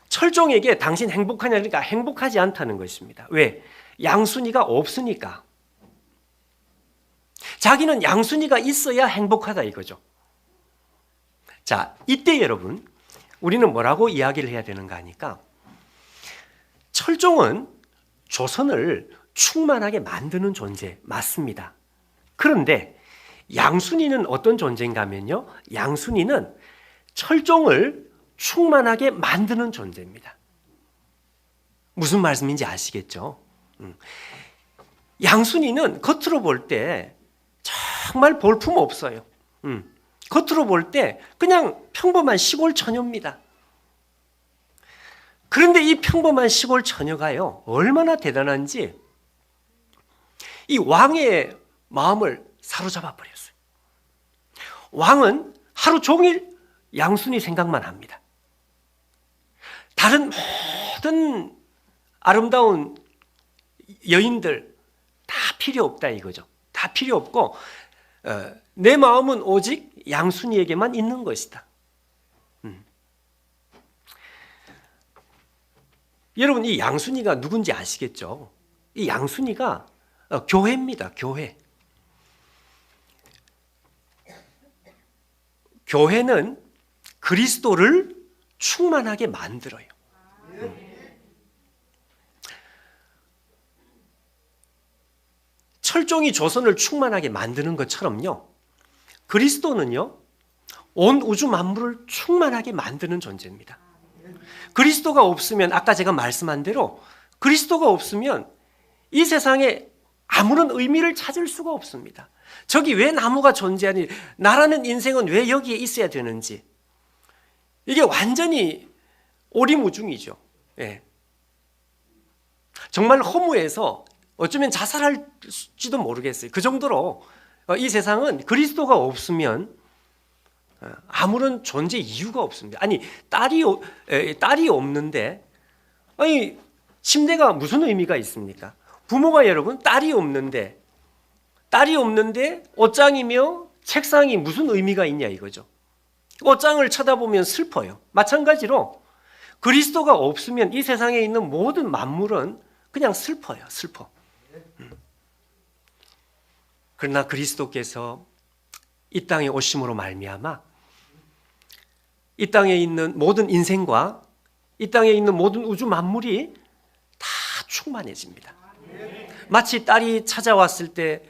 철종에게 당신 행복하냐? 그러니까 행복하지 않다는 것입니다. 왜? 양순이가 없으니까. 자기는 양순이가 있어야 행복하다 이거죠. 자, 이때 여러분, 우리는 뭐라고 이야기를 해야 되는가 하니까 철종은 조선을 충만하게 만드는 존재 맞습니다. 그런데 양순이는 어떤 존재인가 하면요, 양순이는 철종을 충만하게 만드는 존재입니다. 무슨 말씀인지 아시겠죠? 양순이는 겉으로 볼 때 정말 볼품 없어요. 겉으로 볼 때 그냥 평범한 시골 처녀입니다. 그런데 이 평범한 시골 처녀가요, 얼마나 대단한지 이 왕의 마음을 사로잡아 버렸어요. 왕은 하루 종일 양순이 생각만 합니다. 다른 모든 아름다운 여인들 다 필요 없다 이거죠. 다 필요 없고 내 마음은 오직 양순이에게만 있는 것이다. 여러분, 이 양순이가 누군지 아시겠죠? 이 양순이가 교회입니다. 교회. 교회는 그리스도를 충만하게 만들어요. 철종이 조선을 충만하게 만드는 것처럼요, 그리스도는요, 온 우주 만물을 충만하게 만드는 존재입니다. 그리스도가 없으면, 아까 제가 말씀한 대로 그리스도가 없으면 이 세상에 아무런 의미를 찾을 수가 없습니다. 저기 왜 나무가 존재하니, 나라는 인생은 왜 여기에 있어야 되는지, 이게 완전히 오리무중이죠. 예. 정말 허무해서 어쩌면 자살할지도 모르겠어요. 그 정도로 이 세상은 그리스도가 없으면 아무런 존재 이유가 없습니다. 아니, 딸이 없는데, 아니, 침대가 무슨 의미가 있습니까? 부모가 여러분 딸이 없는데 옷장이며 책상이 무슨 의미가 있냐 이거죠. 옷장을 쳐다보면 슬퍼요. 마찬가지로 그리스도가 없으면 이 세상에 있는 모든 만물은 그냥 슬퍼요. 슬퍼. 그러나 그리스도께서 이 땅에 오심으로 말미암아 이 땅에 있는 모든 인생과 이 땅에 있는 모든 우주 만물이 다 충만해집니다. 마치 딸이 찾아왔을 때,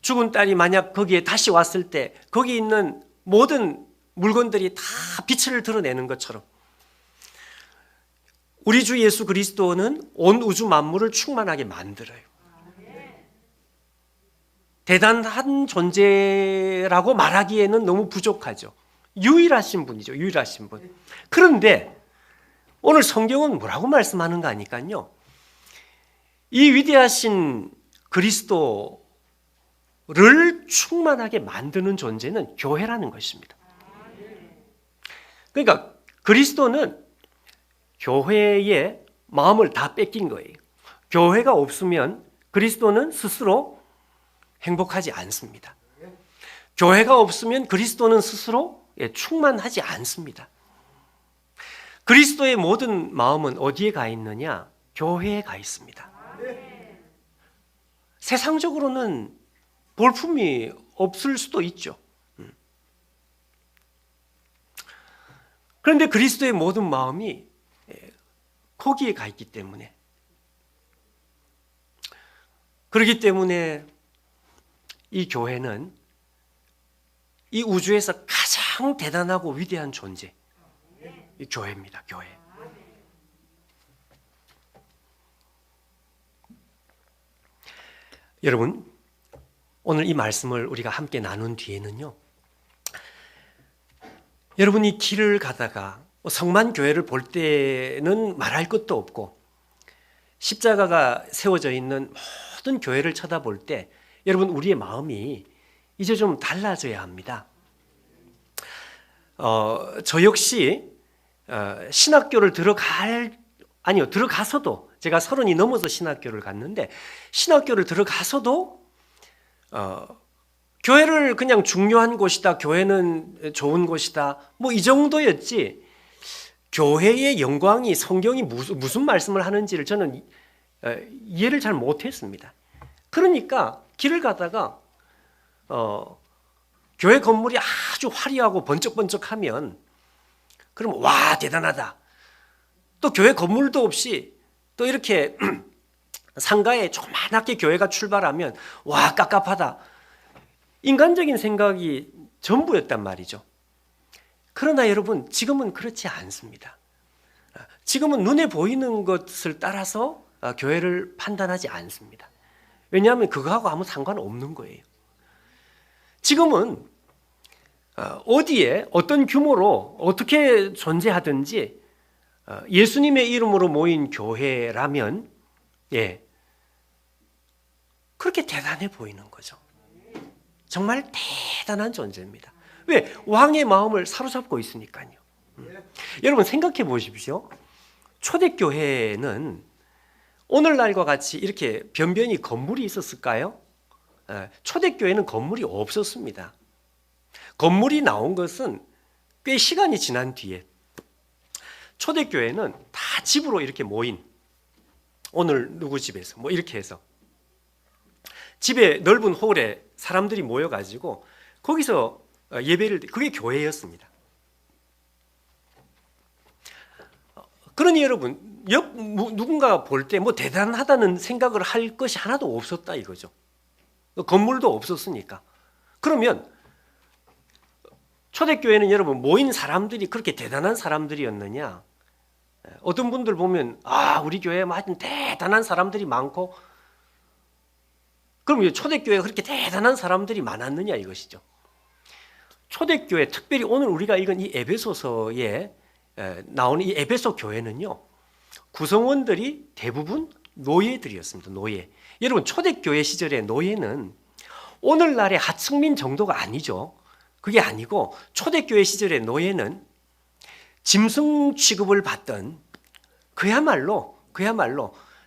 죽은 딸이 만약 거기에 다시 왔을 때 거기 있는 모든 물건들이 다 빛을 드러내는 것처럼 우리 주 예수 그리스도는 온 우주 만물을 충만하게 만들어요. 대단한 존재라고 말하기에는 너무 부족하죠. 유일하신 분이죠. 유일하신 분. 그런데 오늘 성경은 뭐라고 말씀하는가 하니까요, 이 위대하신 그리스도를 충만하게 만드는 존재는 교회라는 것입니다. 그러니까 그리스도는 교회의 마음을 다 뺏긴 거예요. 교회가 없으면 그리스도는 스스로 행복하지 않습니다. 교회가 없으면 그리스도는 스스로 충만하지 않습니다. 그리스도의 모든 마음은 어디에 가 있느냐? 교회에 가 있습니다. 세상적으로는 볼품이 없을 수도 있죠. 그런데 그리스도의 모든 마음이 거기에 가 있기 때문에, 그렇기 때문에 이 교회는 이 우주에서 가장 대단하고 위대한 존재, 이 교회입니다. 교회. 여러분, 오늘 이 말씀을 우리가 함께 나눈 뒤에는요, 여러분이 길을 가다가 성만교회를 볼 때는 말할 것도 없고 십자가가 세워져 있는 모든 교회를 쳐다볼 때 여러분, 우리의 마음이 이제 좀 달라져야 합니다. 저 역시 신학교를 들어가서도 제가 30이 넘어서 신학교를 갔는데, 신학교를 들어가서도 교회를 그냥 중요한 곳이다, 교회는 좋은 곳이다, 뭐 이 정도였지, 교회의 영광이, 성경이 무슨 말씀을 하는지를 저는 이해를 잘 못했습니다. 그러니까 길을 가다가 교회 건물이 아주 화려하고 번쩍번쩍하면 그럼 와, 대단하다. 또 교회 건물도 없이 또 이렇게 상가에 조그맣게 교회가 출발하면 와, 깝깝하다. 인간적인 생각이 전부였단 말이죠. 그러나 여러분, 지금은 그렇지 않습니다. 지금은 눈에 보이는 것을 따라서 교회를 판단하지 않습니다. 왜냐하면 그거하고 아무 상관없는 거예요. 지금은 어디에 어떤 규모로 어떻게 존재하든지 예수님의 이름으로 모인 교회라면 그렇게 대단해 보이는 거죠. 정말 대단한 존재입니다. 왜? 왕의 마음을 사로잡고 있으니까요. 여러분 생각해 보십시오. 초대교회는 오늘날과 같이 이렇게 변변히 건물이 있었을까요? 초대교회는 건물이 없었습니다. 건물이 나온 것은 꽤 시간이 지난 뒤에, 초대교회는 다 집으로 이렇게 모인, 오늘 누구 집에서 뭐 이렇게 해서 집에 넓은 홀에 사람들이 모여가지고 거기서 예배를, 그게 교회였습니다. 그러니 여러분, 누군가 볼 때 뭐 대단하다는 생각을 할 것이 하나도 없었다 이거죠. 건물도 없었으니까. 그러면 초대교회는 여러분, 모인 사람들이 그렇게 대단한 사람들이었느냐? 어떤 분들 보면 우리 교회에 아주 대단한 사람들이 많고, 그럼 초대교회가 그렇게 대단한 사람들이 많았느냐 이것이죠. 초대교회, 특별히 오늘 우리가 읽은 이 에베소서에 나오는 이 에베소 교회는요, 구성원들이 대부분 노예들이었습니다. 노예. 여러분, 초대교회 시절의 노예는 오늘날의 하층민 정도가 아니죠. 그게 아니고 초대교회 시절의 노예는 짐승 취급을 받던, 그야말로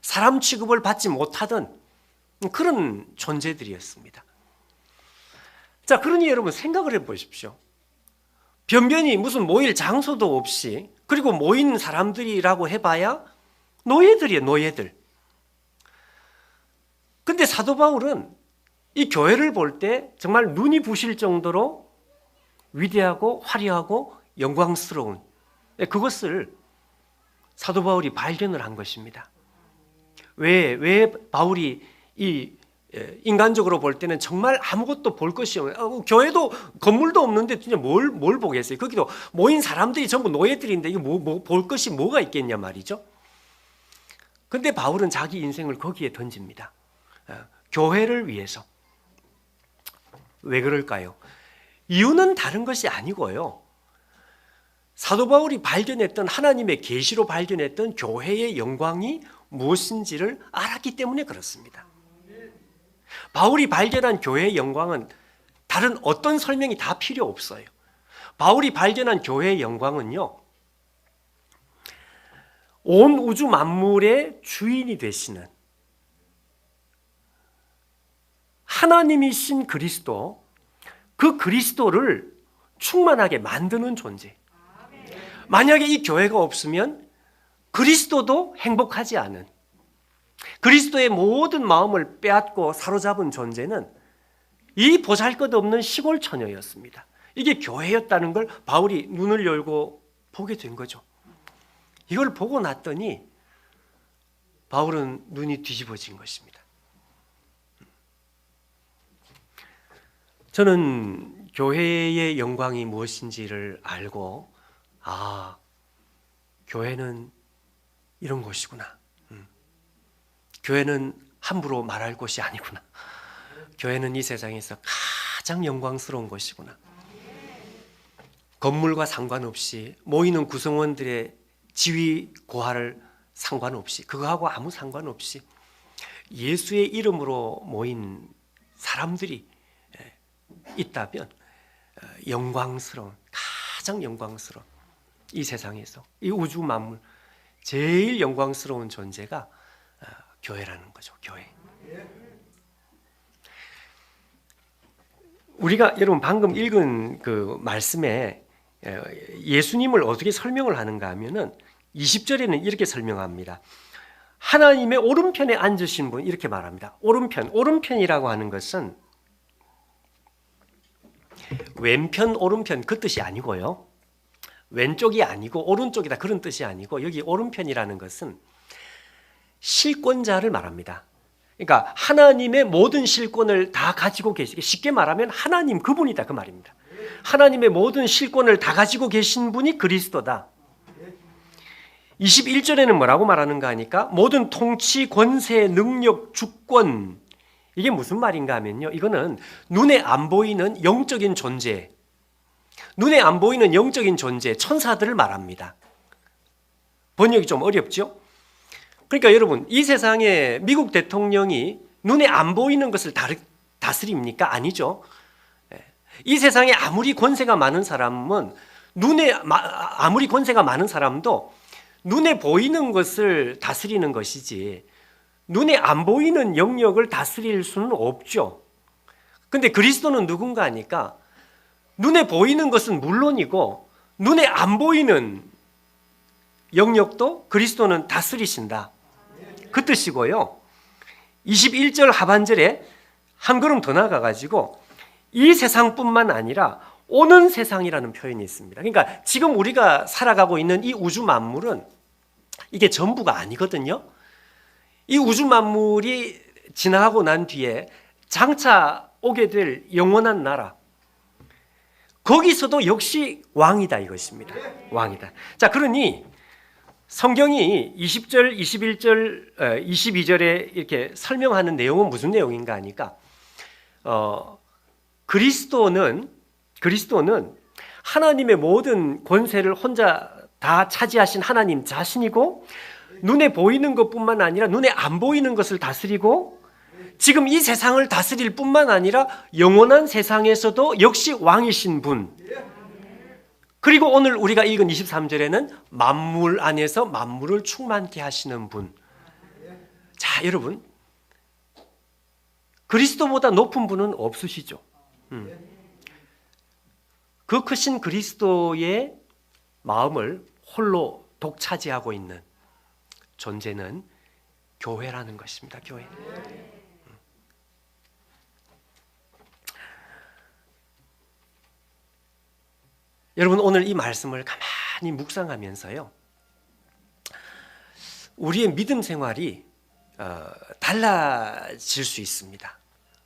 사람 취급을 받지 못하던 그런 존재들이었습니다. 자, 그러니 여러분 생각을 해보십시오. 변변히 무슨 모일 장소도 없이, 그리고 모인 사람들이라고 해봐야 노예들이에요, 노예들. 근데 사도 바울은 이 교회를 볼 때 정말 눈이 부실 정도로 위대하고 화려하고 영광스러운, 그것을 사도 바울이 발견을 한 것입니다. 왜 바울이 이 인간적으로 볼 때는 정말 아무것도 볼 것이 없는, 교회도 건물도 없는데 진짜 뭘 보겠어요. 거기도 모인 사람들이 전부 노예들인데 이거 볼 것이 뭐가 있겠냐 말이죠. 근데 바울은 자기 인생을 거기에 던집니다. 교회를 위해서. 왜 그럴까요? 이유는 다른 것이 아니고요, 사도 바울이 발견했던, 하나님의 계시로 발견했던 교회의 영광이 무엇인지를 알았기 때문에 그렇습니다. 바울이 발견한 교회의 영광은 다른 어떤 설명이 다 필요 없어요. 바울이 발견한 교회의 영광은요, 온 우주 만물의 주인이 되시는 하나님이신 그리스도, 그 그리스도를 충만하게 만드는 존재. 만약에 이 교회가 없으면 그리스도도 행복하지 않은, 그리스도의 모든 마음을 빼앗고 사로잡은 존재는 이 보잘것없는 시골 처녀였습니다. 이게 교회였다는 걸 바울이 눈을 열고 보게 된 거죠. 이걸 보고 났더니 바울은 눈이 뒤집어진 것입니다. 저는 교회의 영광이 무엇인지를 알고, 교회는 이런 곳이구나. 교회는 함부로 말할 곳이 아니구나. 교회는 이 세상에서 가장 영광스러운 곳이구나. 건물과 상관없이 모이는 구성원들의 지위 고하를 상관없이, 그거하고 아무 상관없이 예수의 이름으로 모인 사람들이 있다면 영광스러운, 가장 영광스러운 이 세상에서 이 우주 만물 제일 영광스러운 존재가 교회라는 거죠. 교회. 우리가 여러분 방금 읽은 그 말씀에 예수님을 어떻게 설명을 하는가 하면은 20절에는 이렇게 설명합니다. 하나님의 오른편에 앉으신 분, 이렇게 말합니다. 오른편이라고 하는 것은 왼편 오른편 그 뜻이 아니고요, 왼쪽이 아니고 오른쪽이다 그런 뜻이 아니고, 여기 오른편이라는 것은 실권자를 말합니다. 그러니까 하나님의 모든 실권을 다 가지고 계시게, 쉽게 말하면 하나님 그분이다 그 말입니다. 하나님의 모든 실권을 다 가지고 계신 분이 그리스도다. 21절에는 뭐라고 말하는가 하니까 모든 통치, 권세, 능력, 주권, 이게 무슨 말인가 하면요, 이거는 눈에 안 보이는 영적인 존재, 눈에 안 보이는 영적인 존재, 천사들을 말합니다. 번역이 좀 어렵죠? 그러니까 여러분, 이 세상에 미국 대통령이 눈에 안 보이는 것을 다스립니까? 아니죠. 이 세상에 아무리 권세가 많은 사람은 아무리 권세가 많은 사람도 눈에 보이는 것을 다스리는 것이지 눈에 안 보이는 영역을 다스릴 수는 없죠. 근데 그리스도는 누군가 하니까 눈에 보이는 것은 물론이고 눈에 안 보이는 영역도 그리스도는 다스리신다 그 뜻이고요. 21절 하반절에 한 걸음 더 나가가지고 이 세상뿐만 아니라 오는 세상이라는 표현이 있습니다. 그러니까 지금 우리가 살아가고 있는 이 우주 만물은 이게 전부가 아니거든요. 이 우주 만물이 지나가고 난 뒤에 장차 오게 될 영원한 나라, 거기서도 역시 왕이다 이것입니다. 왕이다. 자, 그러니 성경이 20절, 21절, 22절에 이렇게 설명하는 내용은 무슨 내용인가 하니까 그리스도는 하나님의 모든 권세를 혼자 다 차지하신 하나님 자신이고, 눈에 보이는 것뿐만 아니라 눈에 안 보이는 것을 다스리고, 지금 이 세상을 다스릴 뿐만 아니라 영원한 세상에서도 역시 왕이신 분, 그리고 오늘 우리가 읽은 23절에는 만물 안에서 만물을 충만케 하시는 분. 자, 여러분, 그리스도보다 높은 분은 없으시죠. 그 크신 그리스도의 마음을 홀로 독차지하고 있는 존재는 교회라는 것입니다. 교회. 여러분, 오늘 이 말씀을 가만히 묵상하면서요, 우리의 믿음 생활이 달라질 수 있습니다.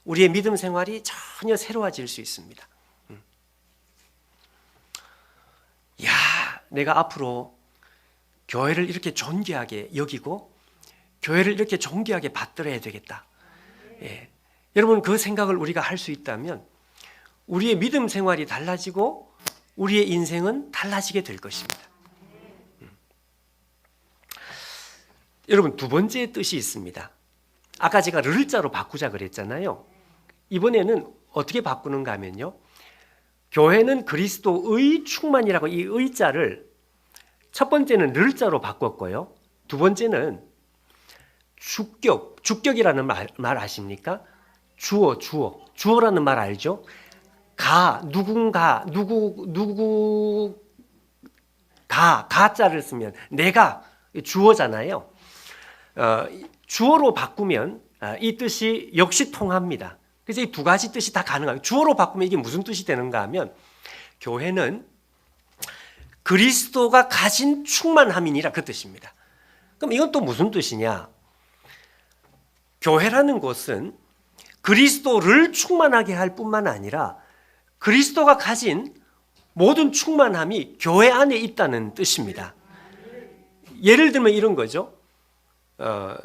우리의 믿음 생활이 전혀 새로워질 수 있습니다. 야, 내가 앞으로 교회를 이렇게 존귀하게 여기고 교회를 이렇게 존귀하게 받들어야 되겠다. 예. 여러분, 그 생각을 우리가 할 수 있다면 우리의 믿음 생활이 달라지고 우리의 인생은 달라지게 될 것입니다. 여러분, 두 번째 뜻이 있습니다. 아까 제가 르자로 바꾸자 그랬잖아요. 이번에는 어떻게 바꾸는가 하면요, 교회는 그리스도의 충만이라고 이 의자를 첫 번째는 르자로 바꿨고요, 두 번째는 주격이라는 말 아십니까? 주어라는 말 알죠? 누군가, 가자를 쓰면 내가 주어잖아요. 주어로 바꾸면 이 뜻이 역시 통합니다. 그래서 이 두 가지 뜻이 다 가능해요. 주어로 바꾸면 이게 무슨 뜻이 되는가 하면, 교회는 그리스도가 가진 충만함이니라 그 뜻입니다. 그럼 이건 또 무슨 뜻이냐? 교회라는 것은 그리스도를 충만하게 할 뿐만 아니라 그리스도가 가진 모든 충만함이 교회 안에 있다는 뜻입니다. 예를 들면 이런 거죠.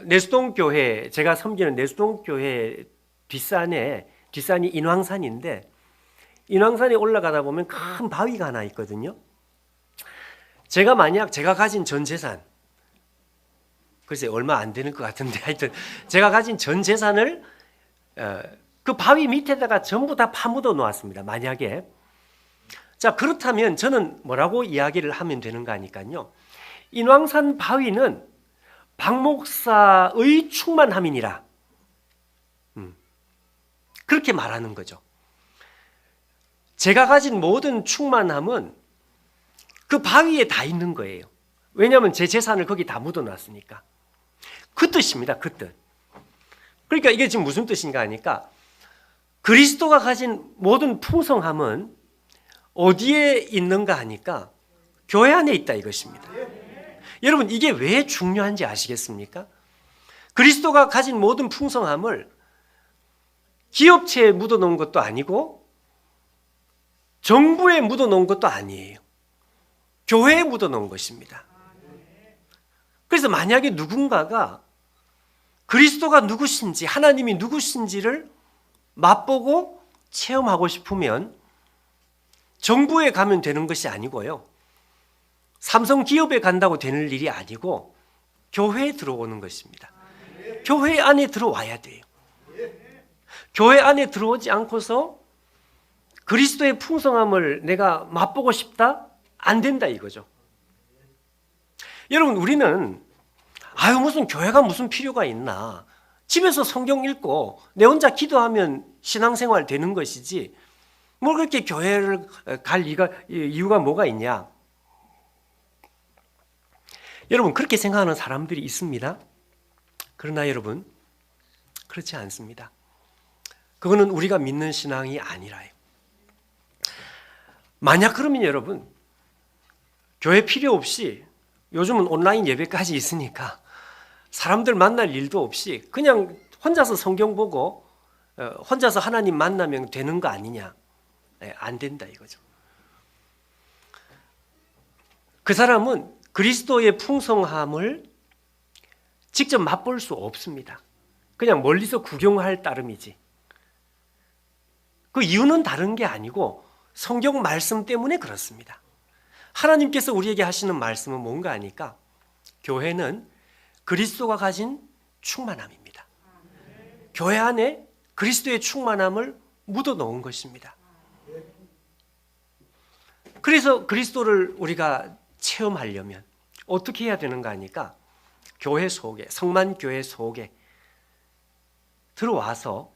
내수동 교회, 제가 섬기는 내수동 교회 뒷산이 인왕산인데, 인왕산에 올라가다 보면 큰 바위가 하나 있거든요. 만약 제가 가진 전 재산, 글쎄 얼마 안 되는 것 같은데, 하여튼 제가 가진 전 재산을 그 바위 밑에다가 전부 다 파묻어 놓았습니다. 만약에. 자, 그렇다면 저는 뭐라고 이야기를 하면 되는가 하니까요. 인왕산 바위는 박 목사의 충만함이니라. 그렇게 말하는 거죠. 제가 가진 모든 충만함은 그 바위에 다 있는 거예요. 왜냐하면 제 재산을 거기 다 묻어놨으니까. 그 뜻입니다. 그 뜻. 그러니까 이게 지금 무슨 뜻인가 하니까 그리스도가 가진 모든 풍성함은 어디에 있는가 하니까 교회 안에 있다 이것입니다. 여러분, 이게 왜 중요한지 아시겠습니까? 그리스도가 가진 모든 풍성함을 기업체에 묻어놓은 것도 아니고 정부에 묻어놓은 것도 아니에요. 교회에 묻어놓은 것입니다. 그래서 만약에 누군가가 그리스도가 누구신지, 하나님이 누구신지를 맛보고 체험하고 싶으면 정부에 가면 되는 것이 아니고요. 삼성 기업에 간다고 되는 일이 아니고 교회에 들어오는 것입니다. 교회 안에 들어와야 돼요. 교회 안에 들어오지 않고서 그리스도의 풍성함을 내가 맛보고 싶다? 안 된다 이거죠. 여러분, 우리는 무슨 교회가 무슨 필요가 있나? 집에서 성경 읽고 내 혼자 기도하면 신앙생활 되는 것이지 뭐 그렇게 교회를 갈 이유가 뭐가 있냐? 여러분, 그렇게 생각하는 사람들이 있습니다. 그러나 여러분, 그렇지 않습니다. 그거는 우리가 믿는 신앙이 아니라요. 만약 그러면 여러분, 교회 필요 없이 요즘은 온라인 예배까지 있으니까 사람들 만날 일도 없이 그냥 혼자서 성경 보고 혼자서 하나님 만나면 되는 거 아니냐? 안 된다 이거죠. 그 사람은 그리스도의 풍성함을 직접 맛볼 수 없습니다. 그냥 멀리서 구경할 따름이지. 그 이유는 다른 게 아니고 성경 말씀 때문에 그렇습니다. 하나님께서 우리에게 하시는 말씀은 뭔가 하니까 교회는 그리스도가 가진 충만함입니다. 교회 안에 그리스도의 충만함을 묻어 놓은 것입니다. 그래서 그리스도를 우리가 체험하려면 어떻게 해야 되는가 하니까 교회 속에, 성만교회 속에 들어와서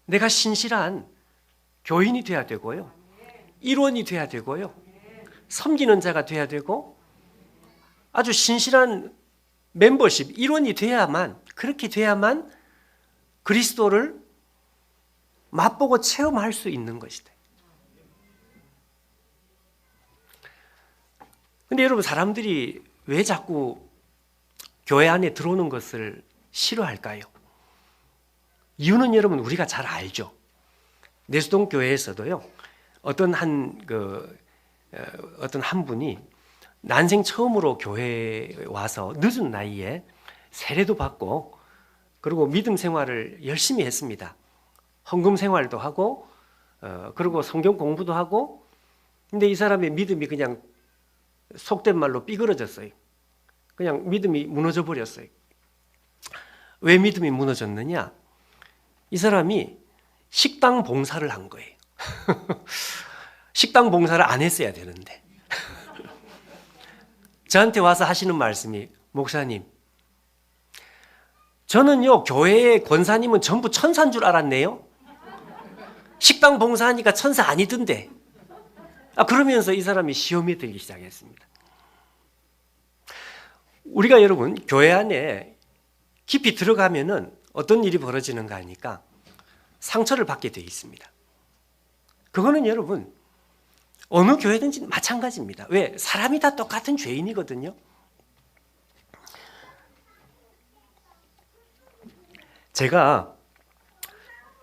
내가 신실한 교인이 돼야 되고요. 일원이 돼야 되고요. 섬기는 자가 돼야 되고 아주 신실한 멤버십, 일원이 돼야만, 그렇게 돼야만 그리스도를 맛보고 체험할 수 있는 것이다. 근데 여러분, 사람들이 왜 자꾸 교회 안에 들어오는 것을 싫어할까요? 이유는 여러분 우리가 잘 알죠. 내수동 교회에서도요, 어떤 한 분이 난생 처음으로 교회에 와서 늦은 나이에 세례도 받고 그리고 믿음 생활을 열심히 했습니다. 헌금 생활도 하고 그리고 성경 공부도 하고. 근데 이 사람의 믿음이 그냥 속된 말로 삐그러졌어요. 그냥 믿음이 무너져 버렸어요. 왜 믿음이 무너졌느냐? 이 사람이 식당 봉사를 한 거예요. 식당 봉사를 안 했어야 되는데. 저한테 와서 하시는 말씀이, 목사님, 저는요 교회의 권사님은 전부 천사인 줄 알았네요. 식당 봉사하니까 천사 아니던데. 그러면서 이 사람이 시험에 들기 시작했습니다. 우리가 여러분 교회 안에 깊이 들어가면은 어떤 일이 벌어지는가 하니까 상처를 받게 되어 있습니다. 그거는 여러분 어느 교회든지 마찬가지입니다. 왜? 사람이 다 똑같은 죄인이거든요. 제가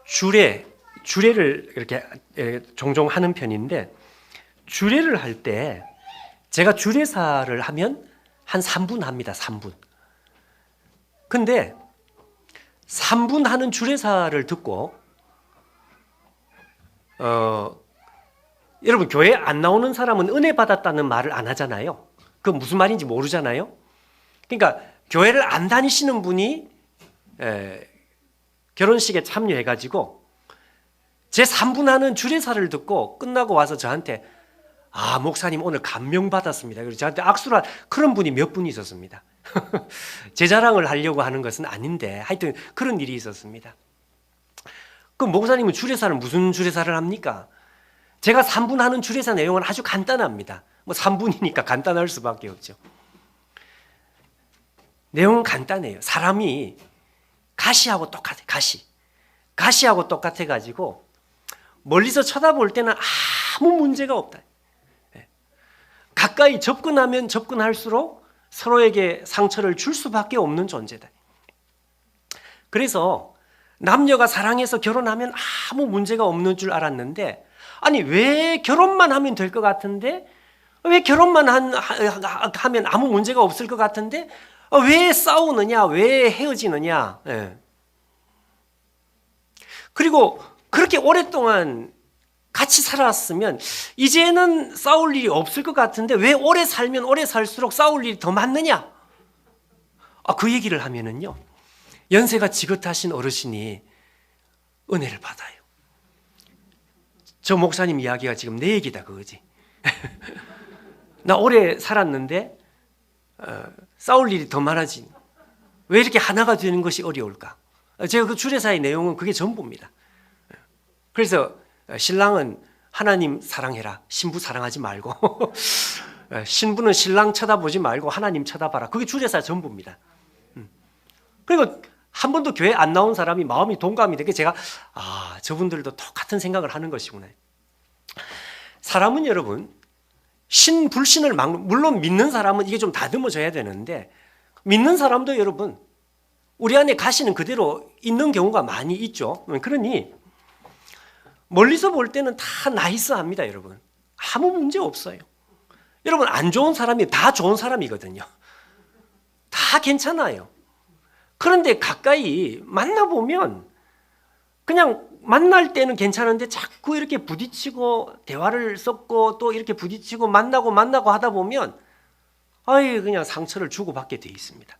주례를 이렇게 종종 하는 편인데, 주례를 할 때 제가 주례사를 하면 한 3분 합니다. 3분. 근데 3분 하는 주례사를 듣고 여러분 교회 안 나오는 사람은 은혜 받았다는 말을 안 하잖아요. 그 무슨 말인지 모르잖아요. 그러니까 교회를 안 다니시는 분이 결혼식에 참여해가지고 제 3분 하는 주례사를 듣고 끝나고 와서 저한테 목사님 오늘 감명 받았습니다. 그래서 저한테 악수를 한 그런 분이 몇 분 있었습니다. 제 자랑을 하려고 하는 것은 아닌데 하여튼 그런 일이 있었습니다. 그럼 목사님은 주례사를 무슨 주례사를 합니까? 제가 3분 하는 주례사 내용은 아주 간단합니다. 뭐 3분이니까 간단할 수밖에 없죠. 내용은 간단해요. 사람이 가시하고 똑같아요. 가시하고 똑같아가지고 멀리서 쳐다볼 때는 아무 문제가 없다. 가까이 접근하면 접근할수록 서로에게 상처를 줄 수밖에 없는 존재다. 그래서 남녀가 사랑해서 결혼하면 아무 문제가 없는 줄 알았는데 아니 왜 결혼만 하면 될 것 같은데 왜 결혼만 하면 아무 문제가 없을 것 같은데 왜 싸우느냐 왜 헤어지느냐. 그리고 그렇게 오랫동안 같이 살았으면 이제는 싸울 일이 없을 것 같은데 왜 오래 살면 오래 살수록 싸울 일이 더 많느냐. 그 얘기를 하면은요 연세가 지긋하신 어르신이 은혜를 받아요. 저 목사님 이야기가 지금 내 얘기다 그거지. 나 오래 살았는데 싸울 일이 더 많아진 왜 이렇게 하나가 되는 것이 어려울까. 제가 그 주례사의 내용은 그게 전부입니다. 그래서 신랑은 하나님 사랑해라. 신부 사랑하지 말고 신부는 신랑 쳐다보지 말고 하나님 쳐다봐라. 그게 주례사 전부입니다. 그리고 한 번도 교회 안 나온 사람이 마음이 동감이 되게 제가 저분들도 똑같은 생각을 하는 것이구나. 사람은 여러분 신불신을 물론 믿는 사람은 이게 좀 다듬어져야 되는데 믿는 사람도 여러분 우리 안에 가시는 그대로 있는 경우가 많이 있죠. 그러니 멀리서 볼 때는 다 나이스합니다. 여러분 아무 문제 없어요. 여러분 안 좋은 사람이 다 좋은 사람이거든요. 다 괜찮아요. 그런데 가까이 만나보면 그냥 만날 때는 괜찮은데 자꾸 이렇게 부딪히고 대화를 섞고 또 이렇게 부딪히고 만나고 하다 보면 그냥 상처를 주고받게 돼 있습니다.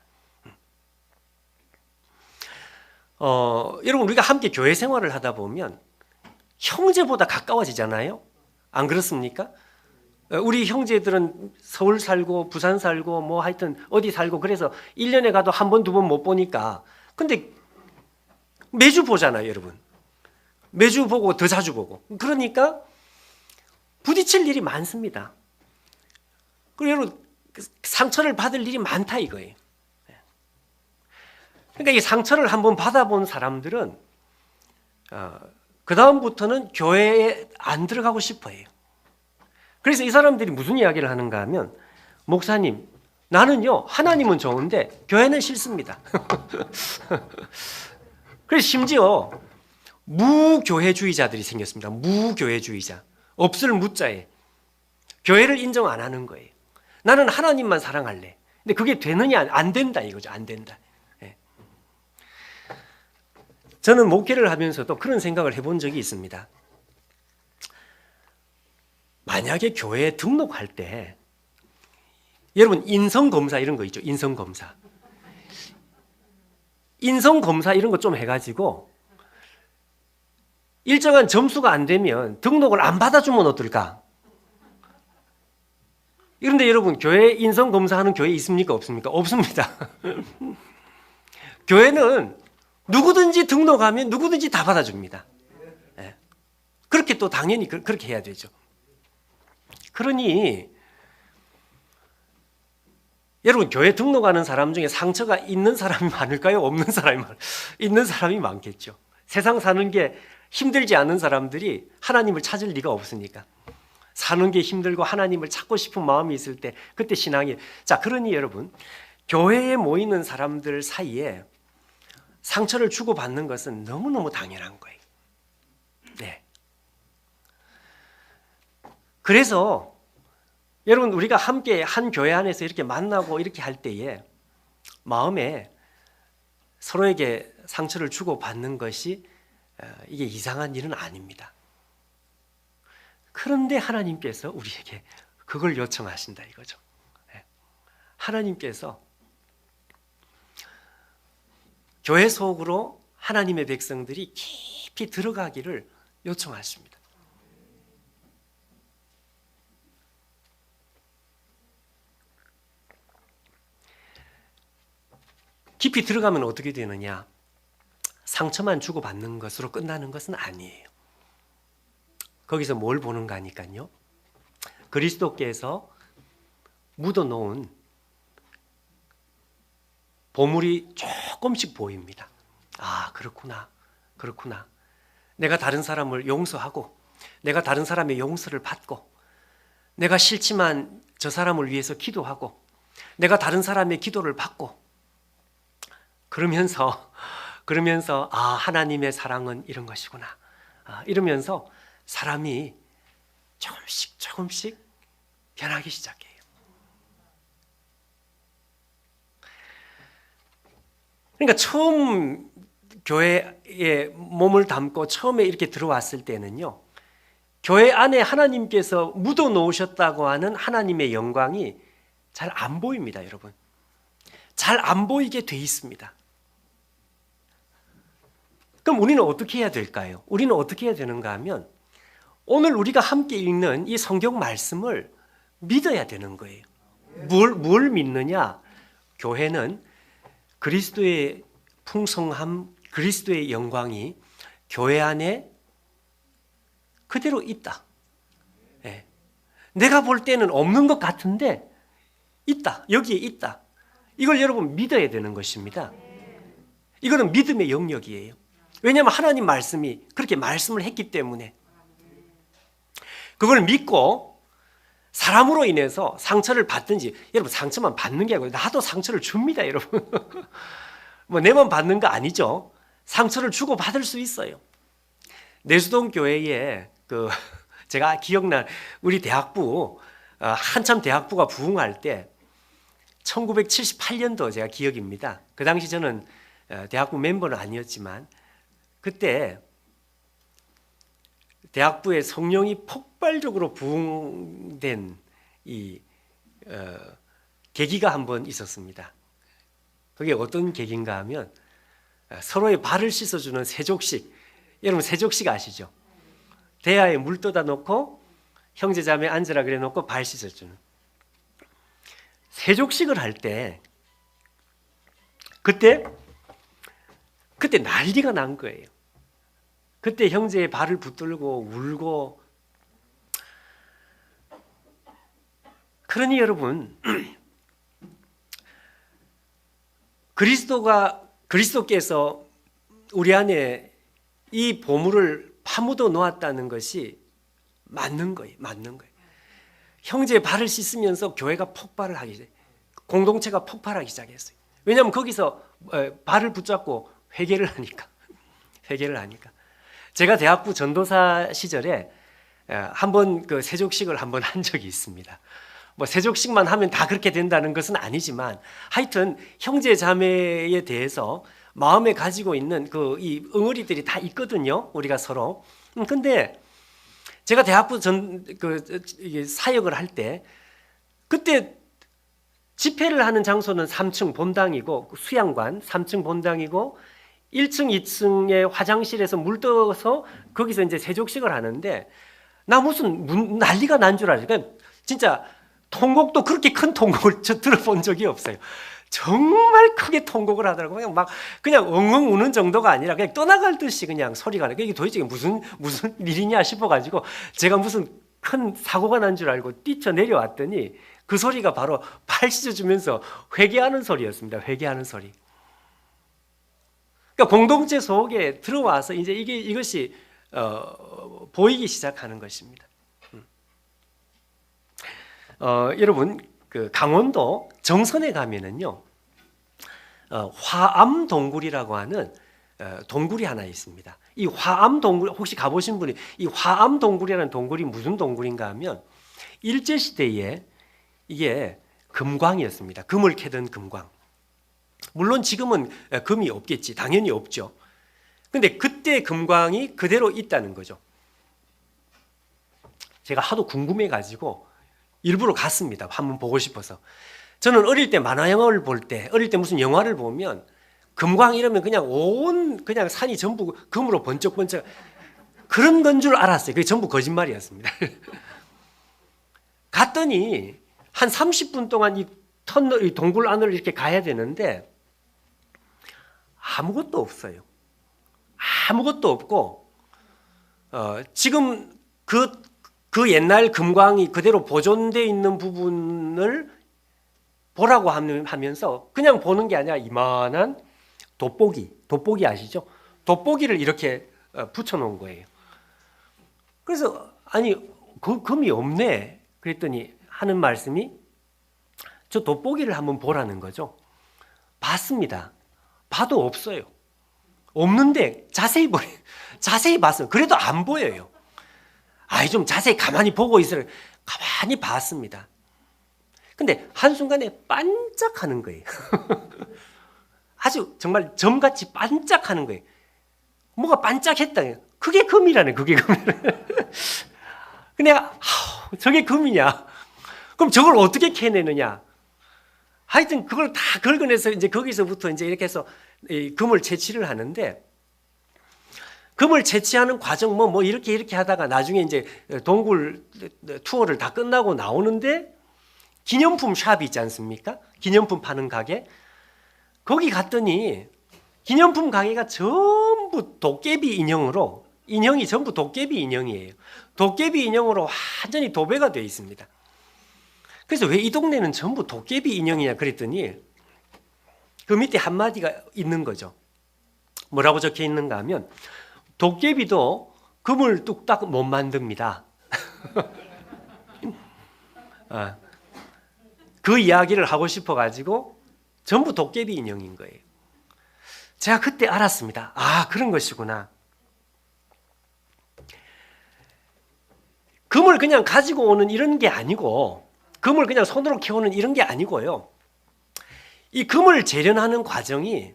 여러분 우리가 함께 교회 생활을 하다 보면 형제보다 가까워지잖아요. 안 그렇습니까? 우리 형제들은 서울 살고 부산 살고 뭐 하여튼 어디 살고 그래서 1년에 가도 한 번, 두 번 못 보니까 근데 매주 보잖아요, 여러분. 매주 보고 더 자주 보고. 그러니까 부딪힐 일이 많습니다. 그리고 여러분 상처를 받을 일이 많다 이거예요. 그러니까 이 상처를 한번 받아본 사람들은 그 다음부터는 교회에 안 들어가고 싶어해요. 그래서 이 사람들이 무슨 이야기를 하는가 하면 목사님 나는요 하나님은 좋은데 교회는 싫습니다. 그래서 심지어 무교회주의자들이 생겼습니다. 무교회주의자. 없을 무자에 교회를 인정 안 하는 거예요. 나는 하나님만 사랑할래. 근데 그게 되느냐 안 된다 이거죠. 안 된다. 저는 목회를 하면서도 그런 생각을 해본 적이 있습니다. 만약에 교회에 등록할 때 여러분 인성검사 이런 거 있죠. 인성검사 이런 거 좀 해가지고 일정한 점수가 안 되면 등록을 안 받아주면 어떨까? 그런데 여러분 교회 인성검사 하는 교회 있습니까? 없습니까? 없습니다. 교회는 누구든지 등록하면 누구든지 다 받아줍니다. 그렇게 또 당연히 그렇게 해야 되죠. 그러니 여러분 교회 등록하는 사람 중에 상처가 있는 사람이 많을까요? 없는 사람이 있는 사람이 많겠죠. 세상 사는 게 힘들지 않은 사람들이 하나님을 찾을 리가 없으니까. 사는 게 힘들고 하나님을 찾고 싶은 마음이 있을 때 그때 신앙이 그러니 여러분 교회에 모이는 사람들 사이에 상처를 주고받는 것은 너무너무 당연한 거예요. 네. 그래서 여러분, 우리가 함께 한 교회 안에서 이렇게 만나고 이렇게 할 때에 마음에 서로에게 상처를 주고받는 것이 이게 이상한 일은 아닙니다. 그런데 하나님께서 우리에게 그걸 요청하신다 이거죠. 하나님께서 교회 속으로 하나님의 백성들이 깊이 들어가기를 요청하십니다. 깊이 들어가면 어떻게 되느냐? 상처만 주고받는 것으로 끝나는 것은 아니에요. 거기서 뭘 보는가 하니까요. 그리스도께서 묻어놓은 보물이 조금씩 보입니다. 아, 그렇구나. 그렇구나. 내가 다른 사람을 용서하고, 내가 다른 사람의 용서를 받고, 내가 싫지만 저 사람을 위해서 기도하고, 내가 다른 사람의 기도를 받고, 그러면서 아, 하나님의 사랑은 이런 것이구나. 이러면서 사람이 조금씩 변하기 시작해요. 그러니까 처음 교회에 몸을 담고 처음에 이렇게 들어왔을 때는요, 교회 안에 하나님께서 묻어 놓으셨다고 하는 하나님의 영광이 잘 안 보입니다, 여러분. 잘 안 보이게 돼 있습니다. 그럼 우리는 어떻게 해야 될까요? 우리는 어떻게 해야 되는가 하면 오늘 우리가 함께 읽는 이 성경 말씀을 믿어야 되는 거예요. 뭘 믿느냐? 교회는 그리스도의 풍성함, 그리스도의 영광이 교회 안에 그대로 있다. 네. 내가 볼 때는 없는 것 같은데 있다. 여기에 있다. 이걸 여러분 믿어야 되는 것입니다. 이거는 믿음의 영역이에요. 왜냐하면 하나님 말씀이 그렇게 말씀을 했기 때문에 그걸 믿고 사람으로 인해서 상처를 받든지, 여러분 상처만 받는 게 아니고 나도 상처를 줍니다, 여러분. 뭐 내만 받는 거 아니죠. 상처를 주고 받을 수 있어요. 내수동 교회에 제가 기억나 우리 대학부 한참 대학부가 부흥할 때 1978년도 제가 기억입니다. 그 당시 저는 대학부 멤버는 아니었지만 그때 대학부의 성령이 폭발적으로 부흥된 이 계기가 한 번 있었습니다. 그게 어떤 계기인가 하면 서로의 발을 씻어주는 세족식. 여러분 세족식 아시죠? 대야에 물 떠다 놓고 형제자매 앉으라 그래 놓고 발 씻어주는 세족식을 할 때 그때 난리가 난 거예요. 그때 형제의 발을 붙들고 울고. 그러니 여러분, 그리스도께서 우리 안에 이 보물을 파묻어 놓았다는 것이 맞는 거예요. 형제의 발을 씻으면서 교회가 폭발을 하기 시작해요. 공동체가 폭발하기 시작했어요. 왜냐하면 거기서 발을 붙잡고 회개를 하니까. 제가 대학부 전도사 시절에 한번 그 세족식을 한번 한 적이 있습니다. 뭐 세족식만 하면 다 그렇게 된다는 것은 아니지만 하여튼 형제 자매에 대해서 마음에 가지고 있는 이 응어리들이 다 있거든요. 우리가 서로. 근데 제가 대학부 사역을 할 때 그때 집회를 하는 장소는 3층 본당이고 수양관 3층 본당이고 1층, 2층의 화장실에서 물 떠서 거기서 이제 세족식을 하는데 나 무슨 난리가 난 줄 알아요. 그러니까 진짜 통곡도 그렇게 큰 통곡을 저 들어본 적이 없어요. 정말 크게 통곡을 하더라고요. 그냥 엉엉 우는 정도가 아니라 그냥 떠나갈 듯이 그냥 소리가 나요. 이게 도대체 무슨 일이냐 싶어가지고 제가 무슨 큰 사고가 난 줄 알고 뛰쳐내려왔더니 그 소리가 바로 팔 씻어주면서 회개하는 소리였습니다. 회개하는 소리. 그러니까 공동체 속에 들어와서 이제 이것이 보이기 시작하는 것입니다. 여러분 그 강원도 정선에 가면은요 화암 동굴이라고 하는 동굴이 하나 있습니다. 이 화암 동굴 혹시 가보신 분이 이 화암 동굴이라는 동굴이 무슨 동굴인가 하면 일제 시대에 이게 금광이었습니다. 금을 캐던 금광. 물론 지금은 금이 없겠지. 당연히 없죠. 근데 그때 금광이 그대로 있다는 거죠. 제가 하도 궁금해가지고 일부러 갔습니다. 한번 보고 싶어서. 저는 어릴 때 만화 영화를 볼 때, 어릴 때 무슨 영화를 보면 금광 이러면 그냥 산이 전부 금으로 번쩍번쩍 그런 건 줄 알았어요. 그게 전부 거짓말이었습니다. 갔더니 한 30분 동안 이 동굴 안을 이렇게 가야 되는데 아무것도 없어요. 아무것도 없고 지금 그 옛날 금광이 그대로 보존되어 있는 부분을 보라고 하면서 그냥 보는 게 아니라 이만한 돋보기 아시죠? 돋보기를 이렇게 붙여놓은 거예요. 그래서 아니 금이 없네 그랬더니 하는 말씀이 저 돋보기를 한번 보라는 거죠. 봤습니다. 봐도 없어요. 없는데 자세히 봤어요. 그래도 안 보여요. 아이 좀 자세히 가만히 보고 있으라 가만히 봤습니다. 근데 한순간에 반짝하는 거예요. 아주 정말 점같이 반짝하는 거예요. 뭐가 반짝했다. 그게 금이라네. 그게 금이라네. 근데 저게 금이냐? 그럼 저걸 어떻게 캐내느냐? 하여튼 그걸 다 긁어내서 이제 거기서부터 이제 이렇게 해서 이 금을 채취를 하는데 금을 채취하는 과정 뭐 이렇게 하다가 나중에 이제 동굴 투어를 다 끝나고 나오는데 기념품 샵이 있지 않습니까? 기념품 파는 가게. 거기 갔더니 기념품 가게가 전부 도깨비 인형으로 인형이 전부 도깨비 인형이에요. 도깨비 인형으로 완전히 도배가 되어 있습니다. 그래서 왜 이 동네는 전부 도깨비 인형이냐 그랬더니 그 밑에 한마디가 있는 거죠. 뭐라고 적혀 있는가 하면 도깨비도 금을 뚝딱 못 만듭니다. 그 이야기를 하고 싶어가지고 전부 도깨비 인형인 거예요. 제가 그때 알았습니다. 아, 그런 것이구나. 금을 그냥 가지고 오는 이런 게 아니고 금을 그냥 손으로 캐오는 이런 게 아니고요. 이 금을 재련하는 과정이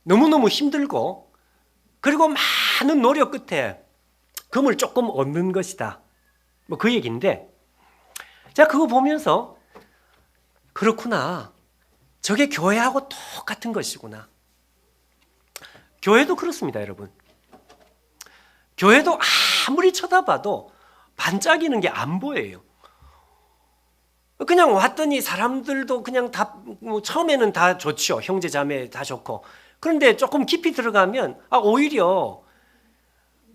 너무너무 힘들고 그리고 많은 노력 끝에 금을 조금 얻는 것이다. 뭐 그 얘기인데 제가 그거 보면서 그렇구나. 저게 교회하고 똑같은 것이구나. 교회도 그렇습니다, 여러분. 교회도 아무리 쳐다봐도 반짝이는 게 안 보여요. 그냥 왔더니 사람들도 그냥 다 처음에는 다 좋죠. 형제 자매 다 좋고. 그런데 조금 깊이 들어가면 오히려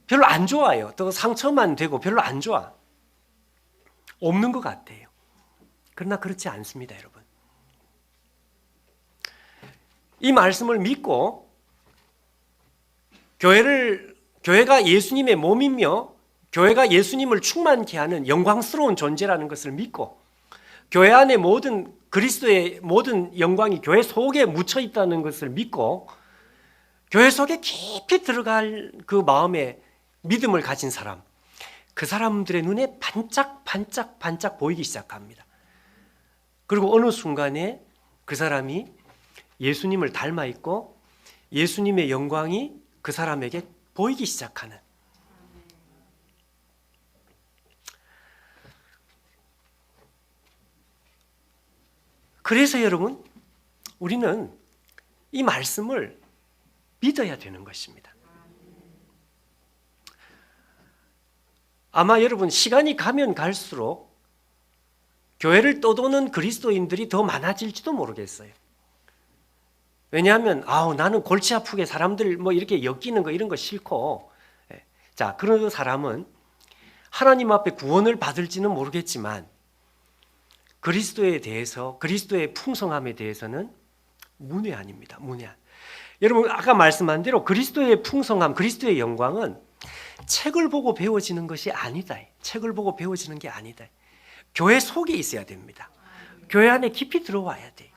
별로 안 좋아요. 더 상처만 되고 별로 안 좋아. 없는 것 같아요. 그러나 그렇지 않습니다, 여러분. 이 말씀을 믿고 교회가 예수님의 몸이며 교회가 예수님을 충만케 하는 영광스러운 존재라는 것을 믿고 교회 안에 모든 그리스도의 모든 영광이 교회 속에 묻혀 있다는 것을 믿고 교회 속에 깊이 들어갈 그 마음의 믿음을 가진 사람, 그 사람들의 눈에 반짝 보이기 시작합니다. 그리고 어느 순간에 그 사람이 예수님을 닮아 있고 예수님의 영광이 그 사람에게 보이기 시작하는. 그래서 여러분, 우리는 이 말씀을 믿어야 되는 것입니다. 아마 여러분 시간이 가면 갈수록 교회를 떠도는 그리스도인들이 더 많아질지도 모르겠어요. 왜냐하면 나는 골치 아프게 사람들 뭐 이렇게 엮이는 거 이런 거 싫고, 자, 그런 사람은 하나님 앞에 구원을 받을지는 모르겠지만 그리스도에 대해서, 그리스도의 풍성함에 대해서는 문외한입니다. 문외한. 여러분 아까 말씀한 대로 그리스도의 풍성함, 그리스도의 영광은 책을 보고 배워지는 것이 아니다. 책을 보고 배워지는 게 아니다. 교회 속에 있어야 됩니다. 교회 안에 깊이 들어와야 돼.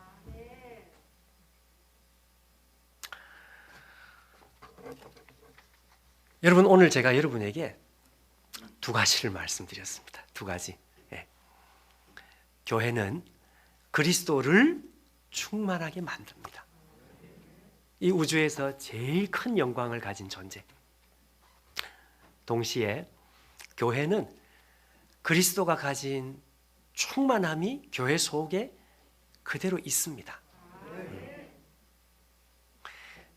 여러분 오늘 제가 여러분에게 두 가지를 말씀드렸습니다. 두 가지. 교회는 그리스도를 충만하게 만듭니다. 이 우주에서 제일 큰 영광을 가진 존재. 동시에 교회는 그리스도가 가진 충만함이 교회 속에 그대로 있습니다.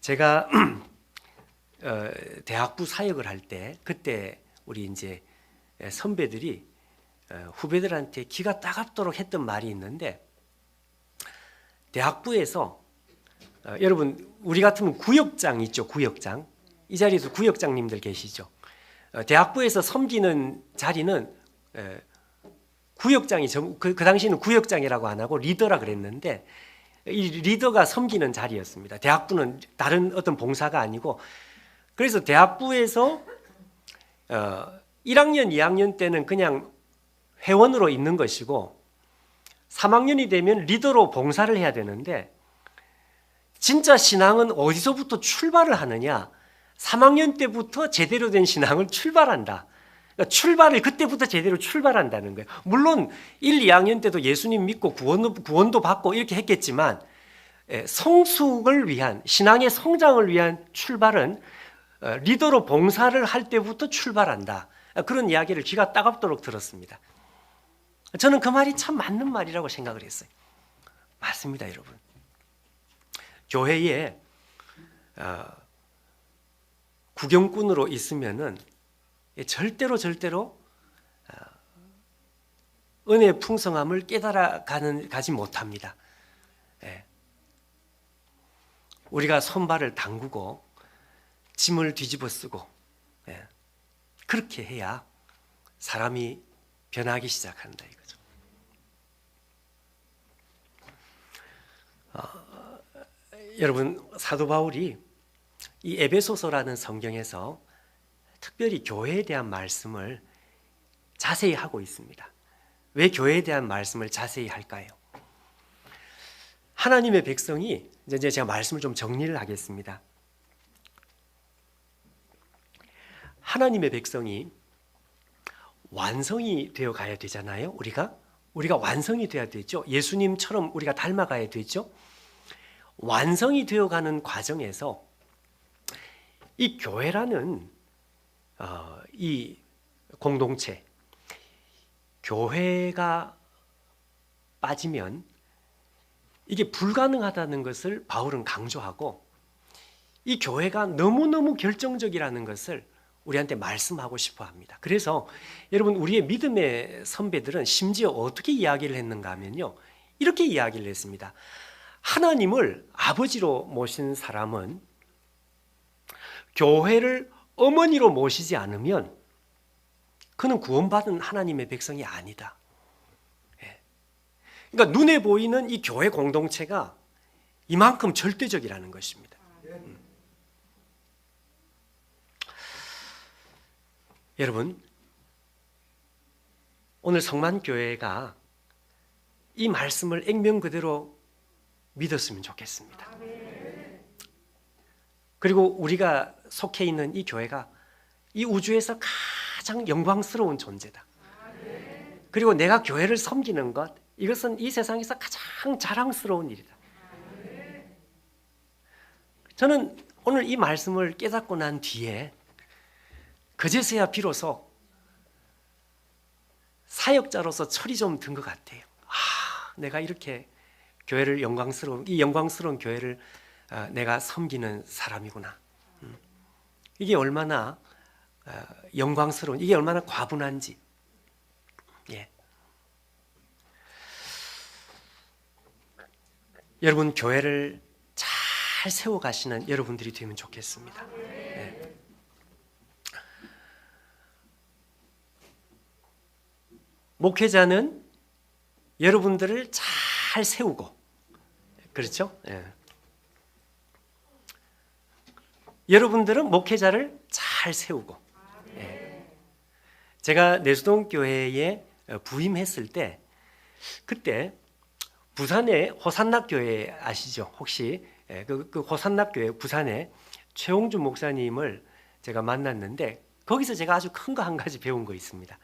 제가 대학부 사역을 할 때 그때 우리 이제 선배들이 후배들한테 기가 따갑도록 했던 말이 있는데, 대학부에서 여러분 우리 같으면 구역장 있죠. 구역장. 이 자리에서 구역장님들 계시죠. 대학부에서 섬기는 자리는 구역장이 그 당시에는 구역장이라고 안 하고 리더라 그랬는데, 이 리더가 섬기는 자리였습니다. 대학부는 다른 어떤 봉사가 아니고. 그래서 대학부에서 1학년, 2학년 때는 그냥 회원으로 있는 것이고 3학년이 되면 리더로 봉사를 해야 되는데, 진짜 신앙은 어디서부터 출발을 하느냐? 3학년 때부터 제대로 된 신앙을 출발한다. 그러니까 출발을 그때부터 제대로 출발한다는 거예요. 물론 1, 2학년 때도 예수님 믿고 구원도 받고 이렇게 했겠지만, 성숙을 위한, 신앙의 성장을 위한 출발은 리더로 봉사를 할 때부터 출발한다. 그런 이야기를 귀가 따갑도록 들었습니다. 저는 그 말이 참 맞는 말이라고 생각을 했어요. 맞습니다, 여러분. 교회에 구경꾼으로 있으면은 절대로 은혜의 풍성함을 가지 못합니다. 우리가 손발을 담그고 짐을 뒤집어 쓰고 그렇게 해야 사람이 변하기 시작한다 이거죠. 여러분, 사도 바울이 이 에베소서라는 성경에서 특별히 교회에 대한 말씀을 자세히 하고 있습니다. 왜 교회에 대한 말씀을 자세히 할까요? 하나님의 백성이, 이제 제가 말씀을 좀 정리를 하겠습니다. 하나님의 백성이 완성이 되어 가야 되잖아요. 우리가 완성이 되어야 되죠. 예수님처럼 우리가 닮아가야 되죠. 완성이 되어가는 과정에서 이 교회라는 이 공동체, 교회가 빠지면 이게 불가능하다는 것을 바울은 강조하고, 이 교회가 너무너무 결정적이라는 것을 우리한테 말씀하고 싶어 합니다. 그래서 여러분, 우리의 믿음의 선배들은 심지어 어떻게 이야기를 했는가 하면요, 이렇게 이야기를 했습니다. 하나님을 아버지로 모신 사람은 교회를 어머니로 모시지 않으면 그는 구원받은 하나님의 백성이 아니다. 그러니까 눈에 보이는 이 교회 공동체가 이만큼 절대적이라는 것입니다. 여러분, 오늘 성만교회가 이 말씀을 액면 그대로 믿었으면 좋겠습니다. 그리고 우리가 속해 있는 이 교회가 이 우주에서 가장 영광스러운 존재다. 그리고 내가 교회를 섬기는 것, 이것은 이 세상에서 가장 자랑스러운 일이다. 저는 오늘 이 말씀을 깨닫고 난 뒤에 그제서야 비로소 사역자로서 철이 좀 든 것 같아요. 내가 이렇게 교회를 이 영광스러운 교회를 내가 섬기는 사람이구나. 이게 얼마나 영광스러운, 이게 얼마나 과분한지. 예. 여러분, 교회를 잘 세워가시는 여러분들이 되면 좋겠습니다. 예. 목회자는 여러분들을 잘 세우고, 그렇죠? 예. 여러분들은 목회자를 잘 세우고. 예. 제가 내수동 교회에 부임했을 때, 그때 부산의 호산락 교회 아시죠? 혹시 그 호산락 교회 부산에 최홍준 목사님을 제가 만났는데, 거기서 제가 아주 큰 거 한 가지 배운 거 있습니다.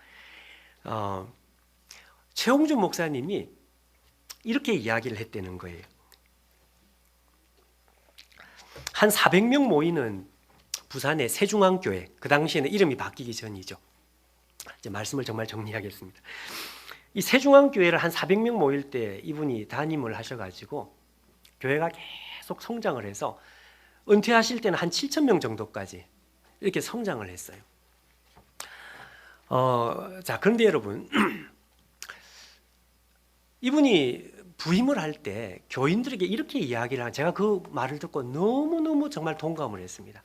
최홍준 목사님이 이렇게 이야기를 했다는 거예요. 한 400명 모이는 부산의 세중앙교회, 그 당시에는 이름이 바뀌기 전이죠. 이제 말씀을 정말 정리하겠습니다. 이 세중앙교회를 한 400명 모일 때 이분이 담임을 하셔가지고 교회가 계속 성장을 해서 은퇴하실 때는 한 7,000명 정도까지 이렇게 성장을 했어요. 자, 그런데 여러분, 이분이 부임을 할 때 교인들에게 이렇게 이야기를 한, 제가 그 말을 듣고 너무너무 정말 동감을 했습니다.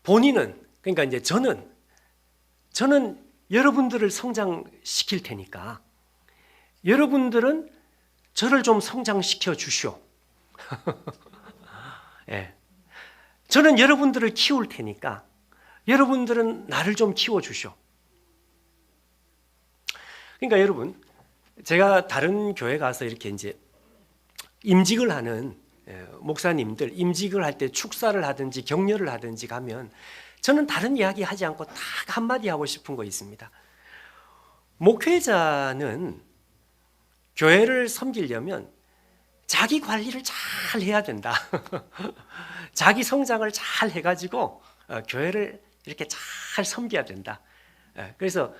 본인은, 그러니까 이제 저는 여러분들을 성장시킬 테니까 여러분들은 저를 좀 성장시켜 주시오. 예. 저는 여러분들을 키울 테니까 여러분들은 나를 좀 키워 주시오. 그러니까 여러분, 제가 다른 교회 가서 이렇게 이제 임직을 하는 목사님들, 임직을 할 때 축사를 하든지 격려를 하든지 가면 저는 다른 이야기 하지 않고 딱 한마디 하고 싶은 거 있습니다. 목회자는 교회를 섬기려면 자기 관리를 잘 해야 된다. 자기 성장을 잘 해가지고 교회를 이렇게 잘 섬겨야 된다. 그래서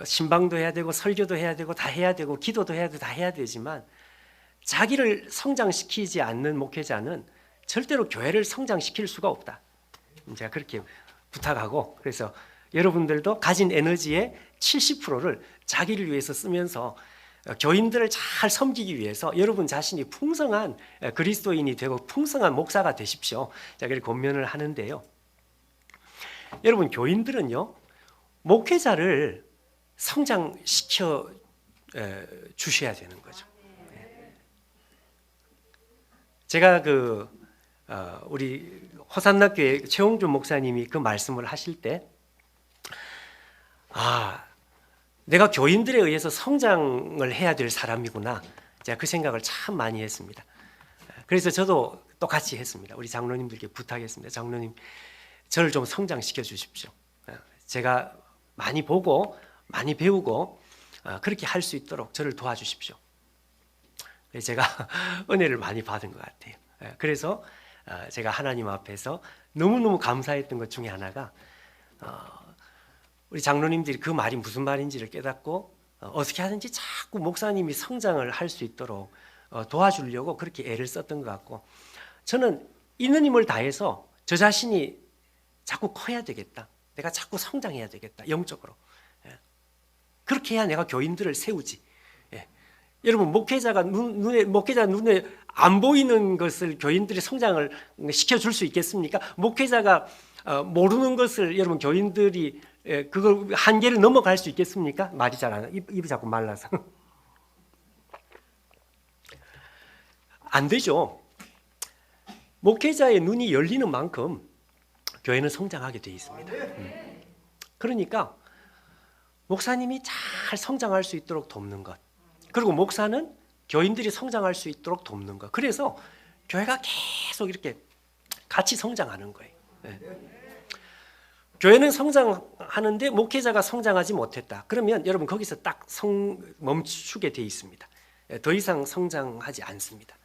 신방도 해야 되고 설교도 해야 되고 다 해야 되고 기도도 해야 되고 다 해야 되지만 자기를 성장시키지 않는 목회자는 절대로 교회를 성장시킬 수가 없다. 제가 그렇게 부탁하고, 그래서 여러분들도 가진 에너지의 70%를 자기를 위해서 쓰면서 교인들을 잘 섬기기 위해서 여러분 자신이 풍성한 그리스도인이 되고 풍성한 목사가 되십시오. 자, 그렇게 권면을 하는데요. 여러분, 교인들은요, 목회자를 성장시켜 주셔야 되는 거죠. 제가 우리 호산나교회 최홍준 목사님이 그 말씀을 하실 때, 내가 교인들에 의해서 성장을 해야 될 사람이구나. 제가 그 생각을 참 많이 했습니다. 그래서 저도 똑같이 했습니다. 우리 장로님들께 부탁했습니다. 장로님, 저를 좀 성장시켜 주십시오. 제가 많이 보고 많이 배우고 그렇게 할 수 있도록 저를 도와주십시오. 제가 은혜를 많이 받은 것 같아요. 그래서 제가 하나님 앞에서 너무너무 감사했던 것 중에 하나가, 우리 장로님들이 그 말이 무슨 말인지를 깨닫고 어떻게 하든지 자꾸 목사님이 성장을 할 수 있도록 도와주려고 그렇게 애를 썼던 것 같고, 저는 있는 힘을 다해서 저 자신이 자꾸 커야 되겠다. 내가 자꾸 성장해야 되겠다. 영적으로. 그렇게 해야 내가 교인들을 세우지. 여러분, 목회자 눈에 안 보이는 것을 교인들이 성장을 시켜줄 수 있겠습니까? 목회자가 모르는 것을 여러분 교인들이 그걸 한계를 넘어갈 수 있겠습니까? 말이 잘 안, 입이 자꾸 말라서 안 되죠. 목회자의 눈이 열리는 만큼 교회는 성장하게 되어 있습니다. 그러니까 목사님이 잘 성장할 수 있도록 돕는 것, 그리고 목사는 교인들이 성장할 수 있도록 돕는 것. 그래서 교회가 계속 이렇게 같이 성장하는 거예요. 교회는 성장하는데 목회자가 성장하지 못했다. 그러면 여러분 거기서 딱 멈추게 돼 있습니다. 더 이상 성장하지 않습니다.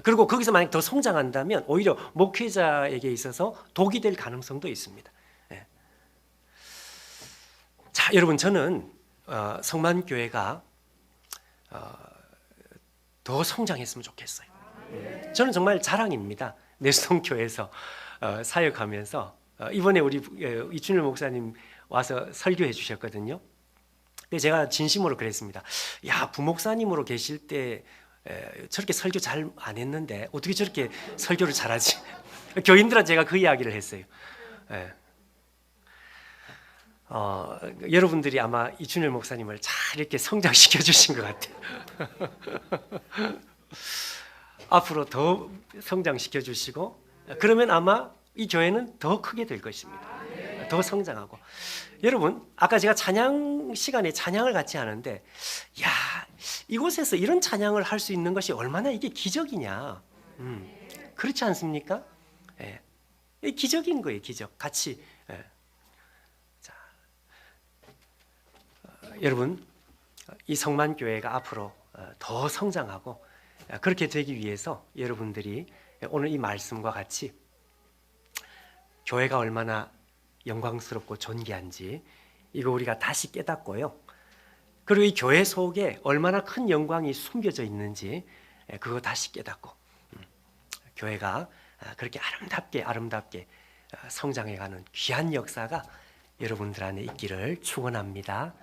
그리고 거기서 만약 더 성장한다면 오히려 목회자에게 있어서 독이 될 가능성도 있습니다. 자, 여러분, 저는 성만교회가 더 성장했으면 좋겠어요. 저는 정말 자랑입니다. 내수동교회에서 사역하면서 이번에 우리 이춘일 목사님 와서 설교해 주셨거든요. 근데 제가 진심으로 그랬습니다. 야, 부목사님으로 계실 때 저렇게 설교 잘 안 했는데 어떻게 저렇게 설교를 잘하지? 교인들한테 제가 그 이야기를 했어요. 여러분들이 아마 이춘일 목사님을 잘 이렇게 성장시켜 주신 것 같아요. 앞으로 더 성장시켜 주시고, 그러면 아마 이 교회는 더 크게 될 것입니다. 더 성장하고. 여러분, 아까 제가 찬양 시간에 찬양을 같이 하는데, 야, 이곳에서 이런 찬양을 할 수 있는 것이 얼마나 이게 기적이냐. 그렇지 않습니까? 기적인 거예요, 기적. 같이. 자, 여러분 이 성만교회가 앞으로 더 성장하고 그렇게 되기 위해서 여러분들이 오늘 이 말씀과 같이 교회가 얼마나 영광스럽고 존귀한지 이거 우리가 다시 깨닫고요. 그리고 이 교회 속에 얼마나 큰 영광이 숨겨져 있는지 그거 다시 깨닫고 교회가 그렇게 아름답게 성장해가는 귀한 역사가 여러분들 안에 있기를 축원합니다.